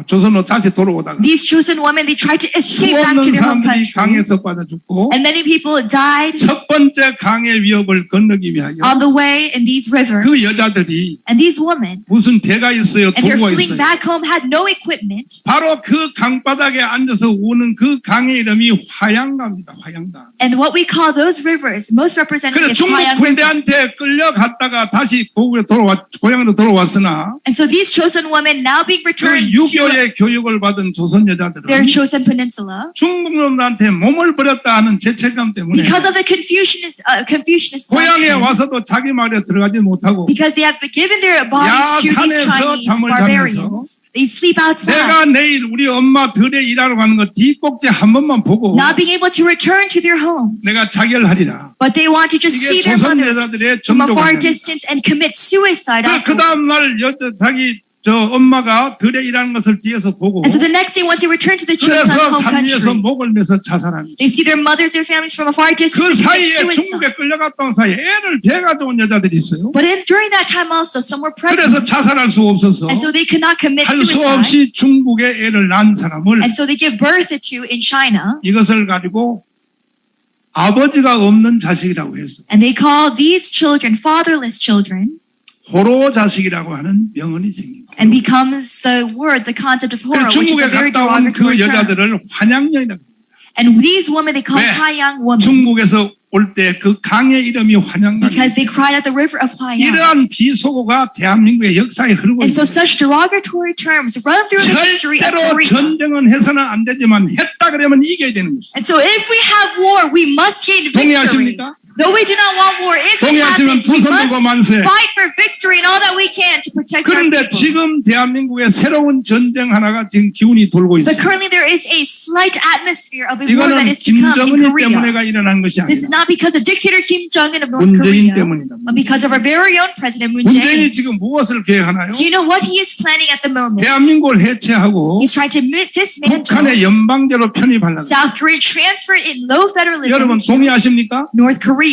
조선으로 다시 돌아오다가
these chosen women, they tried to escape back
수없는
to their home
사람들이
country.
강에서 빠져 죽고
And many people died
첫 번째 강의 위협을 건너기 위하여
on the way in these rivers.
그 여자들이
And these women,
무슨 배가 있어요,
and they're
도구가
fleeing
있어요.
back home, had no equipment.
바로 그 강바닥에 앉아서 우는 그 강의 이름이 화양강입니다. 화양강.
And what we call those rivers, most representative
그래
is
중국
Hayang River.
군대한테 끌려갔다가 다시 고향으로 돌아왔으나
And so these chosen women now being
그
returned to
유교의 교육을 받은 조선 여자들은
their chosen peninsula
중국 놈들한테 몸을 버렸다 하는 죄책감 때문에
because of the Confucianist
고향에
doctrine,
와서도 자기 마을에 들어가지 못하고
because they have given their bodies to these
야산에서
Chinese
잠을
barbarians. They sleep outside,
내가 내일 우리 엄마 들에 일하러 가는 거 뒷꼭지 한 번만 보고
not being able to return to their homes.
내가 자결하리라.
But they want to just
이게
see their
조선
mothers
여자들의
from a far
정도가
distance and commit suicide
그 다음
afterwards.
날 자기 엄마가 들에 일하는 것을 뒤에서 보고
And so the next day, once they return to the chosen
그래서
home
산 위에서
country,
목을 매서 자살합니다.
they see their mothers, their families from a far distance
그
and commit
사이에
suicide.
중국에 끌려갔다 온 사이에 애를 배가져 온 여자들이 있어요.
But during that time also, some were
그래서
pregnant,
자살할 수 없어서
and so they could not commit
할 수
suicide.
없이 중국에 애를 낳은 사람을
And so they give birth to in China,
이것을 가지고 아버지가 없는 자식이라고 해서
and they call these children fatherless children,
호로 자식이라고 하는 명언이 생긴 거예요.
and becomes the word, the concept of horror, which is
중국에
a very
갔다 온 그
derogatory term.
여자들을 환양녀이라고 합니다.
And these women, they call
왜?
Haiyang women
중국에서 올 때 그 강의 이름이 환양강.
because they cried at the river of Haiyang.
이러한 비속어가 대한민국의 역사에 흐르고
And so
있습니다.
such derogatory terms run through the history of
절대로
Korea.
전쟁은 해서는 안 되지만 했다 그러면 이겨야 되는 것이죠.
And so if we have war, we must gain victory.
동의하십니까?
Though we do not want war, if it
동의하시면
happens, we
두 손 들고
must
만세.
fight for victory and all that we can to protect our
그런데
people.
지금 대한민국에 새로운 전쟁 하나가 지금 기운이 돌고
But
있습니다.
currently there is a slight atmosphere of a war that
이거는
is to come in
김정은이
Korea.
때문에가 일어난 것이
This is
아니라
not because of dictator Kim Jong-un of North
문재인
Korea,
때문이다.
but because of our very own President Moon
문재인이
Jae-in.
지금 무엇을 계획하나요?
Do you know what he is planning at the moment?
대한민국을 해체하고
He's trying to dismantle
북한의 연방제로 편입하려고.
South Korea, transfer it in low federalism
여러분
to
동의하십니까?
North Korea.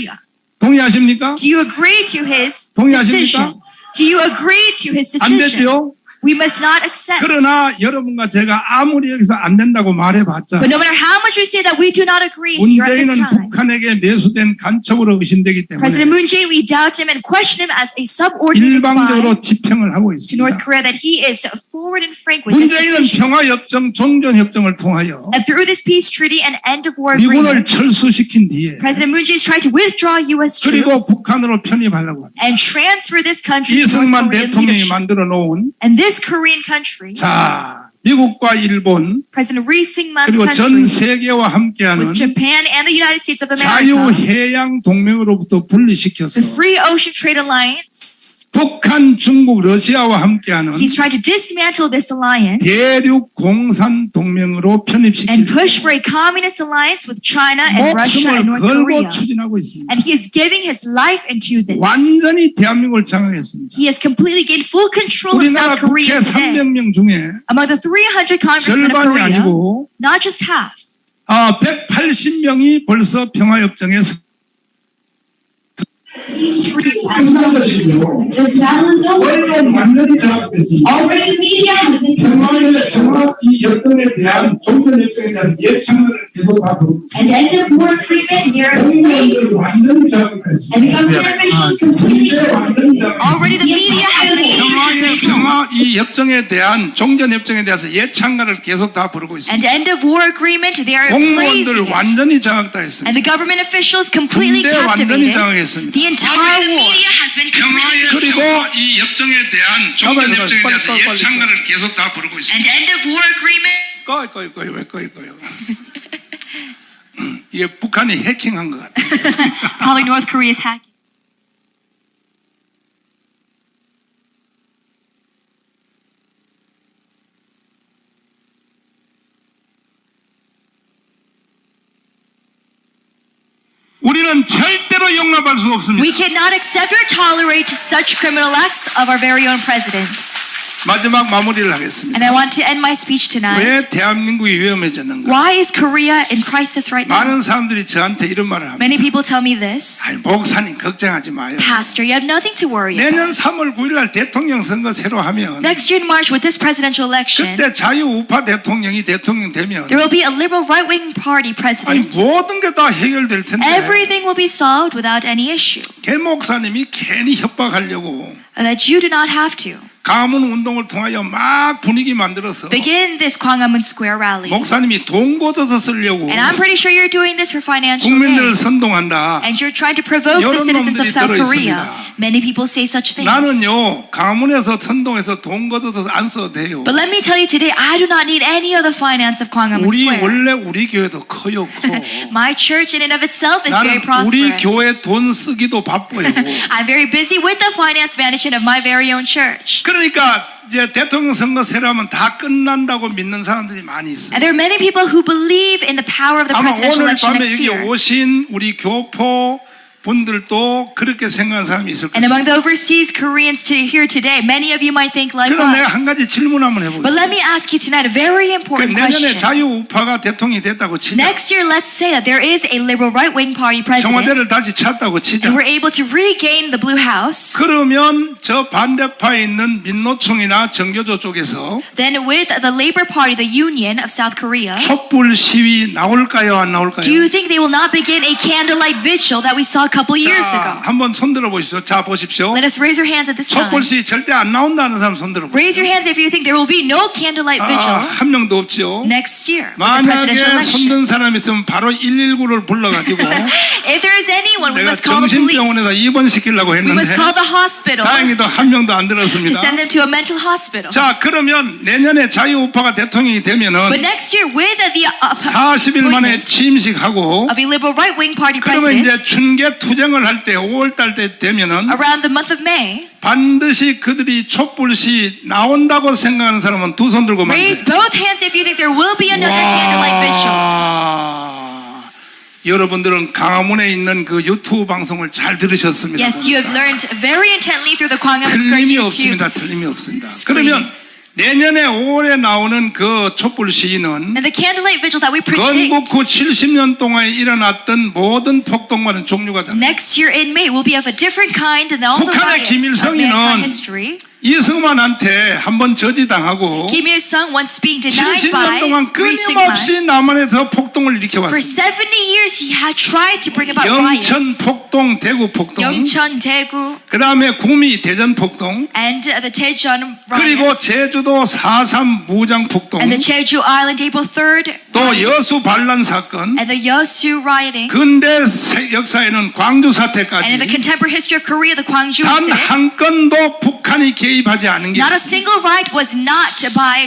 동의하십니까?
Do you agree to his
동의하십니까?
decision? Do you agree to his
안
decision?
되죠.
We must not accept.
그러나 여러분과 제가 아무리 여기서 안 된다고 말해봤자
But no matter how much we say that we do not agree here at this
문재인은
time,
북한에게 매수된 간첩으로 의심되기
President
때문에
Moon Jae-in, we doubt him and question him as a subordinate spy
일방적으로 집행을 하고
to North
있습니다.
Korea, that he is forward and frank with his
문재인은
decision.
평화협정, 종전협정을 통하여
And through this peace treaty and end of war
미군을
agreement,
철수시킨 뒤에
President Moon Jae is trying to withdraw U.S.
그리고
troops
북한으로 편입하려고 합니다.
and transfer this country to North
이승만
Korean
대통령이
leadership.
만들어 놓은
And this Korean country,
자 미국과 일본
President Ri Syngman's
그리고 전
country,
세계와 함께하는
with Japan and the United States of
자유
America,
해양 동맹으로부터 분리시켜서
the Free Ocean Trade Alliance,
북한, 중국, 러시아와 함께하는
he's trying to dismantle this alliance
대륙 공산 동맹으로
and
편입시키려고
push for a communist alliance with China and Russia and
목숨을
North
걸고
Korea.
추진하고 있습니다.
And he is giving his life into this.
완전히 대한민국을 장악했습니다.
He has completely gained full control of
우리나라
South Korea
국회
today.
300명 중에
Among the 300 congressmen of
절반이
Korea,
아니고
not just half,
180명이 벌써 평화협정에
This battle is over.
완전히 장악됐습니다.
Already the media has been
평화 이 협정에 대한 종전협정에 대한 예창을 계속 하고
and end of war agreement they are in place.
완전히 장악됐습니다.
And the government officials completely
already the media has been
평화 이 협정에 대한 종전협정에 대해서 예창가를 계속 다 부르고 있습니다.
and end of war agreement they are praising
공무원들
it.
완전히 장악당했습니다.
And the government officials completely
군대 완전히
captivated.
장악했습니다.
The entire war.
그리고 이 협정에 대한 종전협정에 대해서 예창가를 계속 다 부르고 있습니다.
And end of war agreement.
꺼요. 왜 꺼요? 이게 북한이 해킹한 것 같아요.
Probably North Korea is hacking.
우리는 절대로 용납할 수 없습니다.
We cannot accept or tolerate such criminal acts of our very own president.
마지막 마무리를
And
하겠습니다.
I want to end my speech tonight.
왜 대한민국이 위험해졌는가?
Why is Korea in crisis right now?
많은 사람들이 저한테 이런 말을 합니다.
Many people tell me this.
아니, 목사님 걱정하지 마요.
Pastor, you have nothing to worry
내년
about.
3월 9일 날 대통령 선거 새로 하면
Next year in March with this presidential election,
그때 자유우파 대통령이 대통령 되면
there will be a liberal right-wing party
아니
president.
모든 게 다 해결될 텐데
Everything will be solved without any issue.
개 목사님이 괜히 협박하려고
That you do not have to
가문 운동을 통하여 막 분위기 만들어서
begin this Gwanghwamun Square rally.
목사님이 돈 걷어서 쓰려고
And I'm pretty sure you're doing this for financial
국민들을
gain.
선동한다.
And you're trying to provoke the
이런
citizens of
놈들이
South
들어
Korea.
있습니다.
Many people say such things.
나는요 가문에서 선동해서 돈 걷어서 안 써도 돼요.
But let me tell you today, I do not need any of the finance of Gwanghwamun
우리
Square.
원래 우리 교회도 커요 커.
My church in and of itself is very
나는 우리
prosperous.
교회 돈 쓰기도 바빠요.
I'm very busy with the finance management of my very own church.
그러니까 이제 대통령 선거 세라면 다 끝난다고 믿는 사람들이 많이 있어요.
And there are many people who believe in the power of the
아마
presidential
오늘
election
밤에
next
여기
year.
오신 우리 교포 분들도 그렇게 생각하는 사람이 있을
And among
것입니다.
the overseas Koreans here today, many of you might think
그럼 내가 한
likewise.
가지 질문 한번
But let
해보겠습니다.
me ask you tonight a very important
내년에
question.
자유우파가 대통령이 됐다고 치자.
Next year, let's say that there is a liberal right-wing party president,
청와대를 다시 찾다고 치자.
and we're able to regain the Blue House.
그러면 저 반대파에 있는 민노총이나 정교조 쪽에서
Then with the Labor Party, the Union of South Korea,
촛불 시위 나올까요 안 나올까요?
do you think they will not begin a candlelight vigil that we saw a couple years
자,
ago?
한번 손들어 보십시오. 자, 보십시오.
Let us raise our hands at this time.
촛불 시위 절대 안 나온다는 사람 손들어 보십시오.
Raise your hands if you think there will be no candlelight vigil
한 명도 없죠.
next year with the
만약에
presidential election.
손든 사람 있으면 바로 119를 불러가지고
If there is anyone, we
내가
must call the
정신병원에다
police.
입원시키려고
We must
했는데
call the hospital
다행히도 한 명도 안
to
들었습니다.
send them to a mental hospital.
자, 그러면 내년에 자유우파가 대통령이 되면은
But next year, with the
40일 만에
appointment
취임식하고
of a liberal right-wing party
그러면
president
이제 춘계 투쟁을 할 때 5월달 때 되면은
around the month of May,
반드시 그들이 촛불시 나온다고 생각하는 사람은 두 손 들고
raise
만세.
both hands if you think there will be another candlelight vigil.
와, 여러분들은 강화문에 있는 그 유튜브 방송을 잘 들으셨습니다.
Yes, you have learned very intently through the Gwanghwamun Square
틀림이
YouTube.
없습니다. 틀림이 없습니다.
screens.
그러면 내년에 5월에 나오는 그 촛불 시위는
And the candlelight vigil that we predict
건국 후 70년 동안에 일어났던 모든 폭동과는 종류가 다릅니다.
next year in May will be of a different kind than all the
북한의
riots of
김일성이는
mankind history.
이승만한테 한번 저지당하고
Kim Il-sung, once being denied
70년
by
동안
Ri Syngman,
끊임없이 남한에서 폭동을
for
일으켜왔습니다.
70 years he had tried to bring about
영천
riots.
폭동, 대구 폭동,
Yeongcheon, Daegu,
그 다음에 구미 대전 폭동,
and the Daejeon
그리고
riots,
제주도 4.3 무장 폭동,
and the Jeju Island April 3rd
또
riots,
여수 반란 사건,
and the Yeosu rioting,
근대 역사에는 광주
and in the
사태까지
contemporary history of Korea, the Gwangju
단
incident.
한 건도 북한이 개입하지 않은 게
Not a single riot was not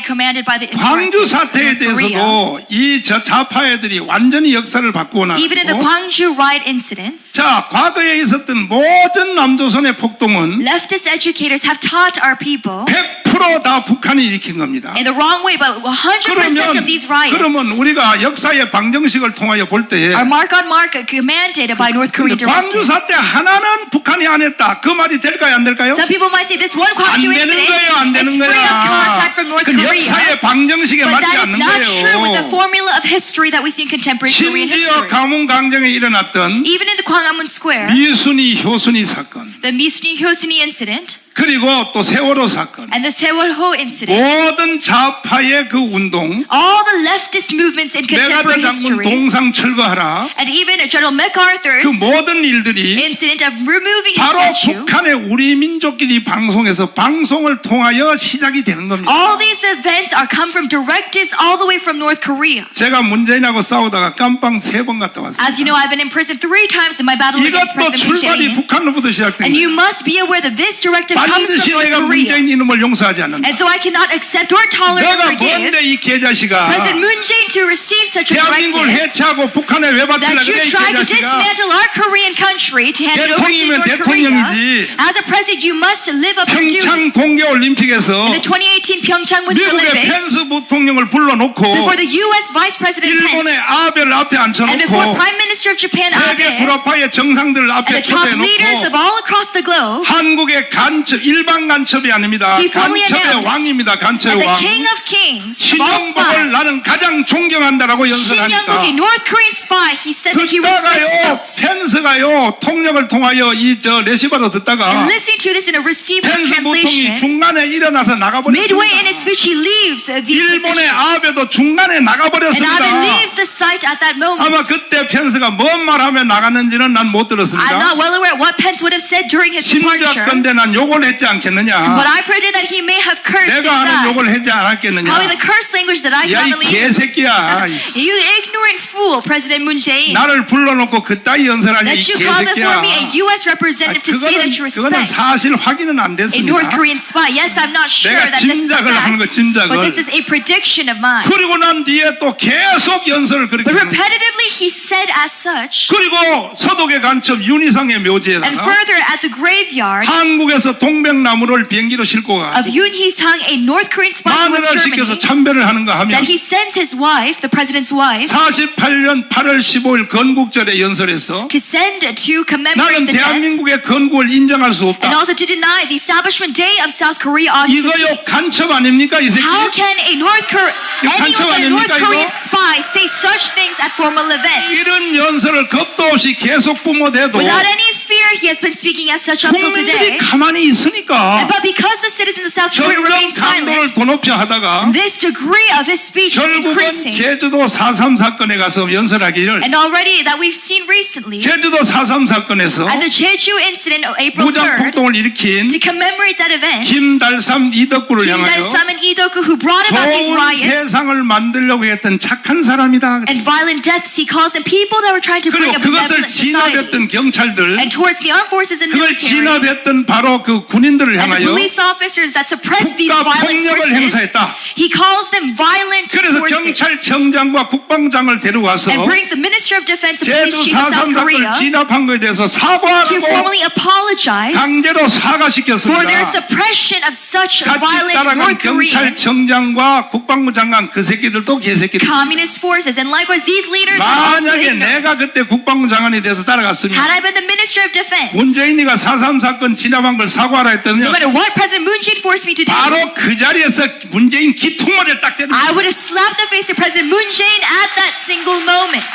commanded by the
광주
directives of
사태에
North Korea.
대해서도 이 좌파 애들이 완전히 역사를 바꾸고
Even in the
나고
Gwangju riot incidents,
자, 과거에 있었던 모든 남조선의 폭동은
leftist educators have taught our people
100% 다 북한이 일으킨 겁니다.
in the wrong way, but 100% of these riots
그러면 우리가 역사의 방정식을 통하여 볼 때에
are mark on mark commanded by North Korea
근데 광주
directives.
사태 하나는 북한이 안 했다. 그 말이 될까요? 안 될까요?
Some people might say this one
안
Gwangju
되는
incident
거예요. 안
is
되는
free of
거야.
contact from North
그
Korea,
역사의 방정식에
but
맞지
that is
않는
not true with the
거예요.
formula of history that we see in contemporary Korean
심지어
history.
가문 강정에 일어났던
Even in the Gwanghwamun Square,
미순이 효순이 사건
the Misuni Hyosuni incident
그리고 또 세월호 사건
and the Sewol-ho incident,
모든 좌파의 그 운동
all the leftist movements in
메가더
contemporary
장군
history,
동상 철거하라
and even General
그
MacArthur's
모든 일들이
incident of removing his
바로
statue,
북한의 우리 민족끼리 방송에서 방송을 통하여 시작이 되는 겁니다.
all these events are come from directives all the way from North Korea.
제가 문재인하고 싸우다가 깜빵 3번 갔다 왔어요.
As you know, I've been in prison 3 times in my battle against
이것도
President Moon
출발이
Jae-in.
북한로부터 시작된
And you
거예요.
must be aware that this directive comes
반드시
from
내가
North Korea.
문재인 이놈을 용서하지 않는다.
And so I cannot accept or tolerate or
너가
forgive
뭔데 이 개자식아
President Moon Jae-in to receive such a
대한민국을
directive
해체하고 북한에 외박하려고
that you
그래 이
tried to
개자식아.
dismantle our Korean country to hand it over to
대통령이면
North Korea.
대통령이지.
As a president, you must live up your duty.
평창 동계올림픽에서
In the 2018 Pyeongchang Winter
미국의
Olympics,
펜스 부통령을 불러놓고
before the U.S. Vice President
일본의
Pence,
아베를 앞에
and before
앉혀놓고
Prime Minister of Japan
세계
Abe,
불화파의 정상들을
and
앞에
the top leaders of
초대해놓고
all across the globe,
한국의 간첩 일반 간첩이 아닙니다.
He formally
간첩의
announced
왕입니다. 간첩의
and the
왕.
King of Kings of all
신영복을
spies,
나는 가장 존경한다라고
Shin Young-bok, a
연설하니까
North Korean spy, he says that he respects
듣다가요
most.
펜스가요 통역을 통하여 이 저 레시바로 듣다가
And listening to this in a receiver
펜스 부통이
translation,
중간에 일어나서
midway in his
나가버렸습니다.
speech, he leaves the
일본의
position.
아베도 중간에
And Abe
나가버렸습니다.
leaves the site at that moment.
아마 그때 펜스가 뭔 말하며 나갔는지는 난 못
I'm
들었습니다.
not well aware what Pence would have said during his
심지어
departure,
근데 난 욕을 했지 않겠느냐.
but I predict that he may have cursed
내가 하는
inside.
욕을 했지 않았겠느냐.
Probably the curse language that I
야, 이
commonly use.
개새끼야.
You ignorant fool, President Moon Jae-in,
나를 불러놓고 그따위 연설하니 이
that you call before me a
개새끼야.
U.S. representative to say that you
그거는
respect
사실 확인은 안
a North
됐습니다.
Korean spy. Yes, I'm not sure
내가
that this is a
짐작을 하는 거,
fact,
짐작을.
but this is a prediction of mine.
그리고 난 뒤에 또 계속 연설을 그렇게
But
하는 거예요.
repetitively he said as such,
그리고 서독의 간첩 윤희상의
and
묘지에다가
further at the graveyard
한국에서 동백나무를 비행기로 싣고
of
가고
Yoon Hee-sang, a North Korean spy from West
마누라를 시켜서
Germany,
참배를 하는가 하면
that he sends his wife, the president's wife,
48년 8월 15일 건국절에 연설해서
to send to commemorate
나는
the death,
대한민국의 건국을 인정할 수
and
없다.
also to deny the establishment day of South Korea on
이거요 간첩 아닙니까 이 새끼?
How can a North Korea,
간첩
anyone, a North
아닙니까,
Korean
이거?
spy say such things at formal events?
이런 연설을 겁도 없이 계속 뿜어대도
Without any fear, he has been speaking as such up till
국민들이
today.
가만히 있으니까
But because the citizens of South Korea
점점
remain
강도를
silent,
더 높여 하다가
this degree of his speech is
결국은
increasing.
제주도 4.3 사건에 가서 연설하기를
And already that we've seen recently,
제주도 4.3 사건에서
at the Jeju incident of April
무장
3rd,
폭동을 일으킨
to commemorate that event,
김달삼 이덕구를
Kim
향하여
Dae-sam and Lee Doku, who brought about these
좋은
riots
세상을 만들려고 했던 착한 사람이다.
and violent deaths, he calls them people that were trying to bring
그리고
a
그것을
benevolent society.
진압했던 경찰들,
And towards the armed forces and
그걸
military,
진압했던 바로 그 군인들을
and the
향하여
police officers that suppressed these
국가
violent
폭력을
forces,
행사했다.
he calls them violent
그래서
forces,
경찰청장과 국방장을 데려와서
and brings the Minister of Defense and Police
제주
Chief of
4.3
South Korea
사건을 진압한 것에 대해서
to
사과하고
formally apologize
강제로
for
사과시켰습니다.
their suppression of such
같이
violent
따라간
North Korean
경찰청장과 국방부 장관 그 새끼들도 개새끼들.
communist forces. And likewise, these leaders are also
만약에
ignorant.
내가 그때 국방부 장관이 돼서 따라갔으면
Had I been the Minister of Defense,
문재인이가 4.3 사건 진압한 걸 사과하라
no
했더니
matter what President Moon Jae-in forced me to do,
바로 그 자리에서 문재인 기퉁머리를 딱 때리는
I would have slapped the face of President Moon Jae-in at that single moment.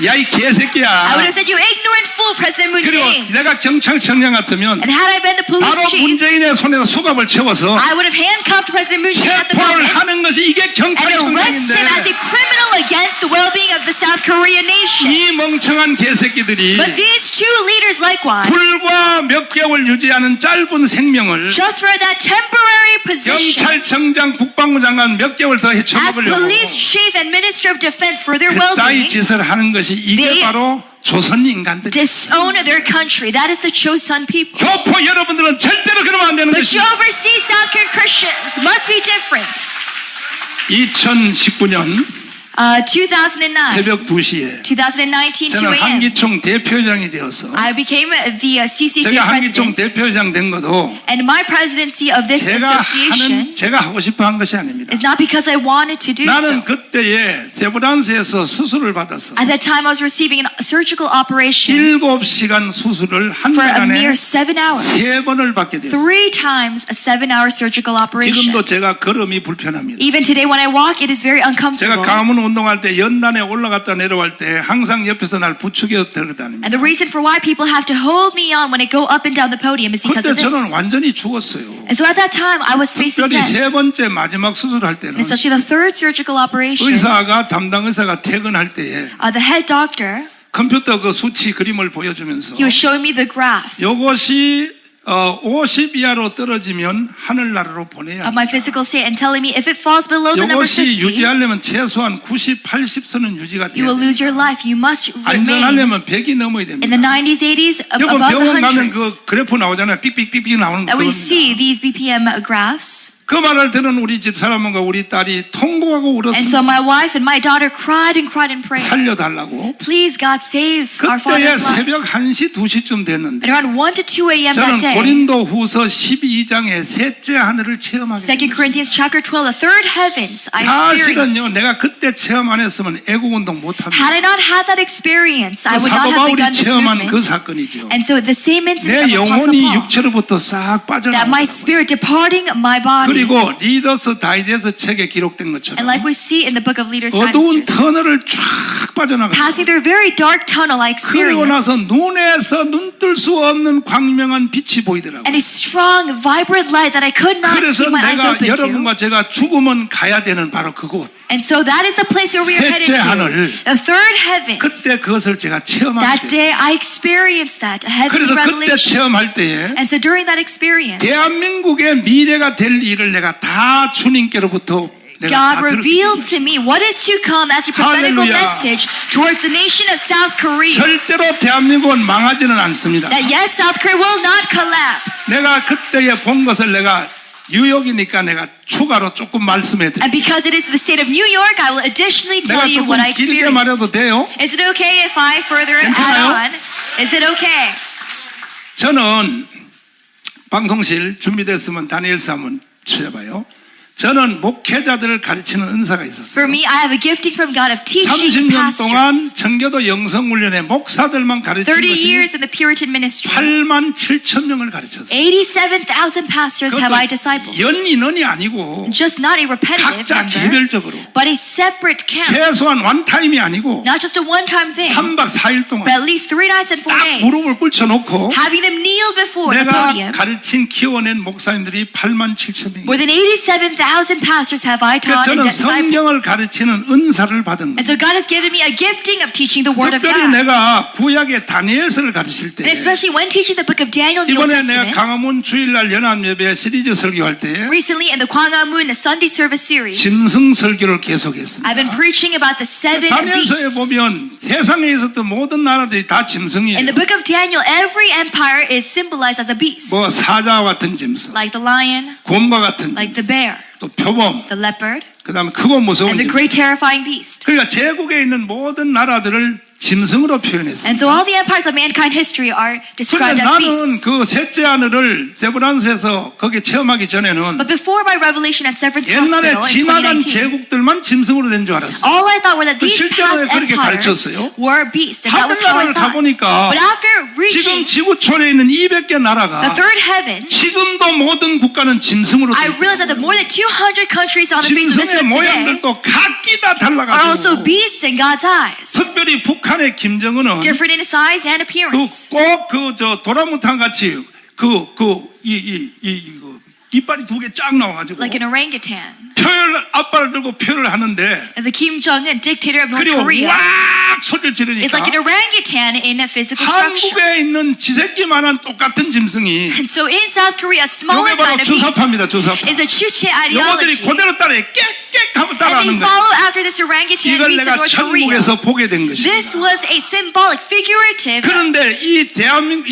야이
I would
개새끼야.
have said, you ignorant fool, President Moon
그리고
Jae-in.
내가 경찰청장 같으면
And had I been the police
바로
chief,
문재인의 손에다 수갑을 채워서
I would have handcuffed President Moon Jae-in at the
체포를
moment
하는 것이 이게
and arrest him as a
경찰청장인데
criminal against the well-being of the South Korean nation.
이 멍청한 개새끼들이
But these two leaders likewise,
불과 몇 개월 유지하는 짧은 생명을
just for that temporary position
경찰청장 국방부 장관 몇 개월 더
as
해쳐먹으려고
police chief and minister of defense for their
그따위
well-being,
짓을 하는 것이 이게
They-
바로 조선 인간들.
disown their country. That is the Chosun people.
교포 여러분들은 절대로 그러면 안 되는
But
것이
you overseas South Korean Christians must be different.
2019년
2009,
새벽 2시에
2019, 2
저는
a.m.
한기총 대표장이 되어서
I became the CCJ
제가 한기총
president,
대표장 된 것도
and my presidency of this association
제가 하고 싶어 한 것이 아닙니다.
is not because I wanted to do
나는
so.
그때에 세브란스에서 수술을 받았어.
At that time, I was receiving a surgical operation
7시간 수술을 한
for a
달간에
mere 7 hours.
3번을 받게 됐어요.
3 times a 7-hour surgical operation.
지금도 제가 걸음이 불편합니다.
Even today, when I walk, it is very
제가
uncomfortable.
가문 운동할 때 연단에 올라갔다 내려갈 때 항상 옆에서 날 부추겨 들어다닙니다.
And the reason for why people have to hold me on when I go up and down the podium is because
그때
of
저는
this.
완전히 죽었어요.
And so at that time, I was facing
특별히
death.
세 번째 마지막 수술할 때는
And especially the third surgical operation,
담당 의사가 퇴근할 때에
the head doctor,
컴퓨터 그 수치 그림을 보여주면서
he was showing me the graph.
요것이 50 이하로 떨어지면 하늘나라로 보내야
of my physical state and telling me if it falls below the number
이것이
50,
유지하려면 최소한 90, 80선은 유지가
you
돼야
will
돼요.
lose your life. You must remain
안전하려면 100이 넘어야
in the
됩니다.
90s, 80s,
여러분
above the
병원 가면 그
hundreds.
그래프 나오잖아요. 삑삑삑삑 나오는
That we
겁니다.
see these BPM graphs.
그 말을 들은 우리 집사람과 우리 딸이 통곡하고
And so
울었습니다.
my wife and my daughter cried and cried in prayer.
살려달라고.
Please, God, save our
그때에
father's life.
새벽 1시, 2시쯤 됐는데
At around 1 to 2 a.m.
저는
that day,
고린도 후서 12장의 셋째 하늘을 체험하게
2
됐습니다.
Corinthians chapter 12, the third heavens, I
사실은요,
experienced.
내가 그때 체험 안 했으면 애국운동 못합니다.
Had I not had that experience, I
그
would not
사도
have
바울이
begun this
체험한 그
movement.
사건이죠.
And so the same incident
내
of Apostle
영혼이
Paul,
육체로부터 싹
that my
빠져나가고
spirit departing my body.
그리고 리더스 다이제스트 책에 기록된 것처럼
And like we see in the book of Leaders'
어두운
Digest,
터널을 쫙 빠져나가고
passing through a very dark tunnel I
그리고
experienced.
나서 눈에서 눈뜰 수 없는 광명한 빛이 보이더라고요.
And a strong, vibrant light that I could not
그래서
keep my eyes
내가
open to.
여러분과 제가 죽으면 가야 되는 바로 그곳.
And so that is the place where we are headed
셋째
to.
하늘.
The third heaven.
그때 그것을 제가 체험하게
That
돼요.
day I experienced that, a heavenly
그래서 그때
revelation.
체험할 때에
And so during that experience,
대한민국의 미래가 될 일을 내가 다 주님께로부터 내가 다
God revealed
들었습니다.
to me what is to come as a prophetical
Hallelujah.
message towards the nation of South Korea.
절대로 대한민국은 망하지는 않습니다.
That yes, South Korea will not collapse.
내가 그때에 본 것을 내가 뉴욕이니까 내가 추가로 조금 말씀해 드릴게요.
And because it is the state of New York, I will additionally
내가
tell you
조금
what I
길게 말해도
experienced.
돼요?
Is it okay if I further add
괜찮아요?
on? Is it okay?
저는 방송실 준비됐으면 다니엘서 한번 찾아봐요. 저는 목회자들을 가르치는 은사가 있었어요.
For me, I have a gifting from God of teaching
30년 동안
pastors.
청교도 영성훈련에 목사들만 가르친
30
것이
years in the Puritan ministry.
8만 7천 명을 가르쳤어요.
87,000 pastors have I discipled.
연인원이 아니고
Just not a repetitive
각자
number,
개별적으로
but a separate camp.
최소한 원타임이 아니고
Not just a one-time thing,
3박 4일 동안
but at least 3 nights and 4
딱
days.
무릎을 꿇혀놓고
Having them kneel before the
내가
podium.
가르친 키워낸 목사님들이 8만 7천 명이에요.
More than 87,000 pastors have I
그래서
taught and
저는
discipled.
성경을 가르치는 은사를 받은
And
거예요.
so God has given me a gifting of teaching the Word of
특별히
God.
내가 구약의 다니엘서를 가르칠 때
And especially when teaching the book of Daniel in the Old
이번에 내가
Testament.
강화문 주일날 연합예배 시리즈 설교할 때
Recently in the Gwangamun Sunday service series,
짐승 설교를 계속했습니다.
I've been preaching about the 7
다니엘서에
beasts.
보면 세상에 있었던 모든 나라들이 다 짐승이에요.
In the book of Daniel, every empire is symbolized as a beast.
뭐 사자와 같은 짐승,
Like the lion,
곰과 같은
like the
짐승,
bear,
또 표범,
the leopard,
그다음에 크고 무서운
and the
짐승.
great terrifying beast.
그러니까 제국에 있는 모든 나라들을 짐승으로 표현했습니다.
And so all the empires of mankind history are described
그런데
as
나는
beasts.
그 셋째 하늘을 세브란스에서 거기에 체험하기 전에는
But before my revelation at Severance
옛날에
Hospital in
지나간
2019,
제국들만 짐승으로 된 줄 알았어요.
all I thought were that these
실제로
past
그렇게
empires
가르쳤어요.
were beasts, and that was how I
하늘나라를
thought.
가보니까
But after
지금
reaching
지구촌에 있는 200개
the
나라가
third heaven,
지금도 모든 국가는 짐승으로
I
돼
realized that the more than 200 countries on the face of this
짐승의
earth today
모양들도 각기 다
are also
달라가지고
beasts in God's eyes,
특별히 북한의 김정은은
different in size and appearance.
꼭저 도라무탄 같이 이빨이 두 개 쫙 나와가지고
Like an orangutan.
표를 앞발을 들고 표를 하는데
And the Kim Jong-un, dictator of North
그리고
Korea,
왁 소리를
is
지르니까
like an orangutan in a physical structure.
한국에 있는 지새끼만한 똑같은 짐승이
And so in South Korea, a smaller
요게 바로
kind of beast
주사파입니다. 주사파.
is a Chuche
요것들이
ideology.
그대로 따라해 깨깨 하면
And
따라하는
they
거예요.
follow after this orangutan
이걸
beast in
내가
North Korea.
천국에서 보게 된 것입니다.
This was a symbolic, figurative.
그런데 이 대한민국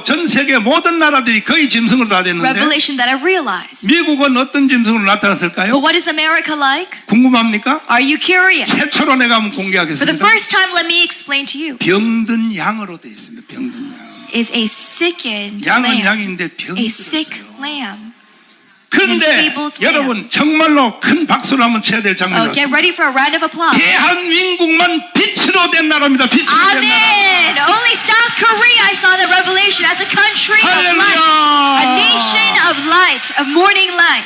전 세계 모든 나라들이 거의 짐승으로 다 됐는데
revelation that I've realized.
미국은 어떤 짐승으로 나타났을까요?
But what is America like?
궁금합니까?
Are you curious?
최초로 내가 한번
For the
공개하겠습니다.
first time, let me explain to you.
병든 양으로 되어 있습니다. 병든 양.
Is a sickened
양은
lamb.
양인데 병이
A sick
들었어요.
lamb.
그런데
enfeebled
여러분 정말로 큰 박수를 한번 쳐야 될 장면이
Get
왔습니다.
ready for a round of applause.
대한민국만 빛으로 된 나라입니다. 빛으로 된 나라.
Amen. Only South Korea I saw the revelation as a country of light, a
할렐루야.
nation of light, of morning light.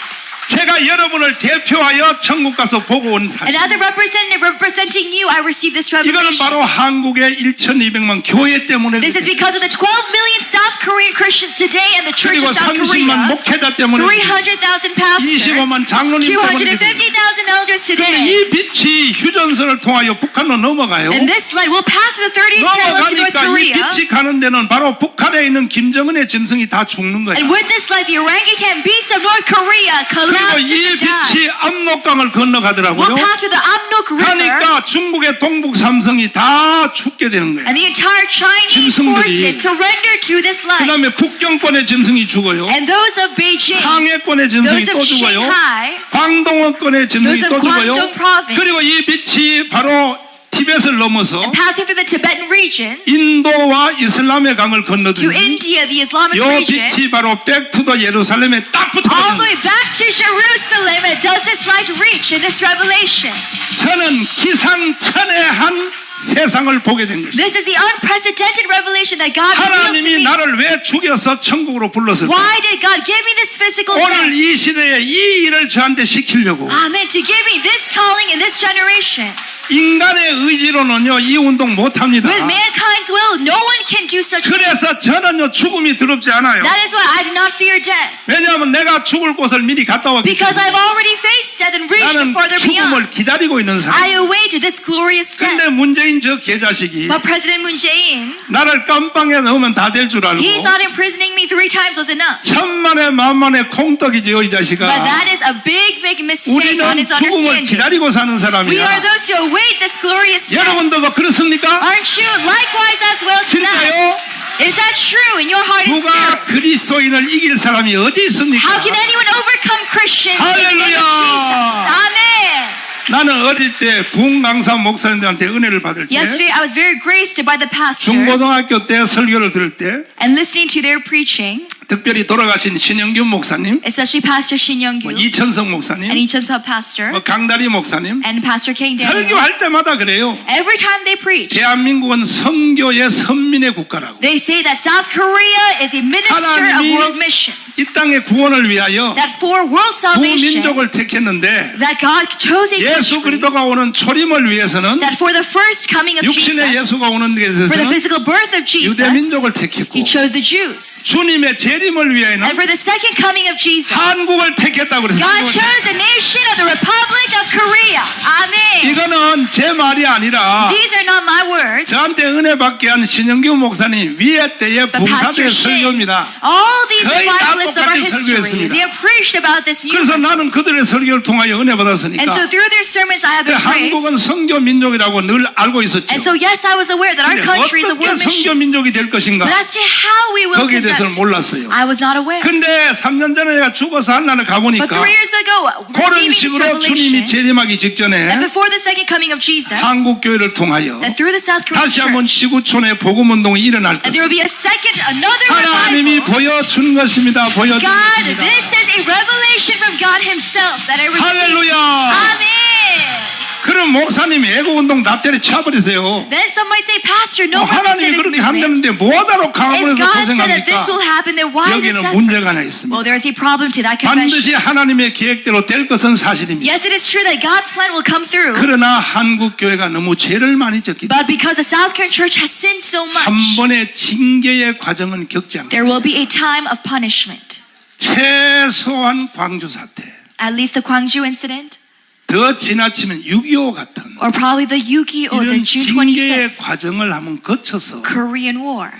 제가 여러분을 대표하여 천국 가서 보고 온
And as
사실.
a representative representing you, I received this
이거는
revelation.
바로 한국의 1,200만 교회 때문에
This is because of the 12 million South Korean Christians today and the Church
그리고
of South
30만
Korea,
목회자 때문에
300,000 pastors,
25만 장로님 때문에
250,000 elders reminders
그럼
today.
이 빛이 휴전선을 통하여 북한으로 넘어가요.
And this light will pass through the 30th parallel to North
넘어가니까 이
Korea.
빛이 가는 데는 바로 북한에 있는 김정은의 짐승이 다 죽는 거야.
And with this light, the orangutan beasts of North Korea
그리고
collapses
이
and dies.
빛이 압록강을 건너가더라고요.
Will pass through the Amnok River.
가니까 중국의 동북 삼성이 다 죽게 되는 거예요.
And the entire Chinese
짐승들이.
forces surrender to this light.
그다음에 북경권의 짐승이 죽어요.
And those of Beijing,
상해권의 짐승이
those
또
of
죽어요.
Shanghai,
광동원권의 짐승이
those
또
of
죽어요.
Guangdong province.
그리고 이 빛이 바로 티벳을 넘어서
passing through the Tibetan region
인도와 이슬람의 강을
to
건너더니
India, the Islamic
요
region,
빛이 바로 백투더 예루살렘에 딱
all the
붙어있는
way back to Jerusalem. And does this light reach in this revelation?
저는 기상천외한 세상을 보게 된 것입니다.
This is the unprecedented revelation that God revealed to
하나님이
me.
나를 왜 죽여서 천국으로 불렀을까?
Why did God give me this physical
오늘
death?
이 시대에 이 일을 저한테 시키려고
Amen. To give me this calling in this generation.
인간의 의지로는요 이 운동 못합니다.
With mankind's will, no one can do such things.
그래서 저는요 죽음이 두렵지 않아요.
That is why I do not fear death.
왜냐하면 내가 죽을 곳을 미리 갔다 왔기
Because
때문에
I've already faced death and reached
나는
further beyond.
죽음을 기다리고 있는
I
사람.
await this glorious death.
근데 문재인 저 개자식이
But President Moon Jae-in,
나를 깜빵에 넣으면 다 될 줄 알고
he thought imprisoning me 3 times was enough.
천만에 만만에 콩떡이죠 이
But
자식아.
that is a big, big mistake
우리는
on his
죽음을
understanding.
기다리고 사는
We are
사람이야.
those who await this glorious death.
여러분들도 그렇습니까?
Aren't you likewise as well tonight?
진짜요?
Is that true in your heart and
누가
spirit?
그리스도인을 이길 사람이 어디 있습니까?
How can anyone overcome Christians in the name of
Hallelujah.
Jesus? Amen.
나는 어릴 때 부흥강사 목사님들한테 은혜를 받을 때
Yesterday, I was very graced by the pastors
중고등학교 때 설교를 들을 때
and listening to their preaching,
특별히 돌아가신 신영균 목사님,
especially Pastor Shin Young-gyu
이천성
and
목사님,
Ichun-sub pastor
강다리 목사님
and Pastor Kang Daniel.
설교할 때마다 그래요.
Every time they preach,
대한민국은 선교의 선민의 국가라고.
they say that South Korea is a minister of
하나님이
world missions.
이 땅의 구원을 위하여
That for world salvation,
부민족을 택했는데
that God chose a
예수
country.
그리스도가 오는 초림을 위해서는
That for the first coming of
육신의
Jesus,
예수가 오는 데
for the
있어서는
physical birth of Jesus,
유대 민족을 택했고
He chose the Jews.
주님의 재림을 위하여는
And for the second coming of Jesus,
한국을 택했다고 그랬어요.
God chose the nation of the Republic of Korea. Amen.
이거는 제 말이 아니라
These are not my words.
저한테 은혜 받게 한 신영규 목사님 위에 때의
But Pastor
봉사대
Shin,
설교입니다.
all these
거의 다
revivalists of our
똑같이
history,
설교했습니다.
they have preached about this
그래서
news.
나는 그들의 설교를 통하여 은혜 받았으니까
And so through their sermons, I have been
한국은
praised.
선교 민족이라고 늘 알고 있었죠.
And so yes, I was aware that our
근데
country is a
어떻게
world
선교
mission.
민족이 될 것인가
But as to how we will
거기에 대해서는
conduct,
몰랐어요.
I was not aware.
근데 3년 전에 내가 죽어서 한나를
But
가보니까
3 years ago,
그런
receiving this
식으로 주님이
revelation,
재림하기
that
직전에
before the second coming of Jesus,
한국 교회를 통하여
that through the South Korean
다시 한번
church,
지구촌의 복음 운동이 일어날
and there will
것입니다.
be another
하나님이
revival.
보여준 것입니다. 보여준
God,
것입니다.
this is a revelation from God Himself that I received.
할렐루야.
Amen.
그럼 목사님 애국 운동 다 때려쳐버리세요.
Then some might say, Pastor, no more the
하나님이
civic
그렇게
movement.
한다는데 뭐하다로
If
강물에서
God said that this
고생합니까?
will happen, then why the
여기는
suffering?
문제가 하나 있습니다.
Well, there is a problem to that confession.
반드시 하나님의 계획대로 될 것은 사실입니다.
Yes, it is true that God's plan will come through.
그러나 한국 교회가 너무 죄를 많이 졌기 때문에
But because the South Korean church has sinned so
한
much,
번의 징계의 과정은 겪지 않고
there will be a time of punishment.
최소한 광주 사태,
At least the Gwangju incident,
더 지나치면 6.25 같은
or probably the Yuki or the
이런
June
징계의
25th
과정을 한번 거쳐서
Korean War.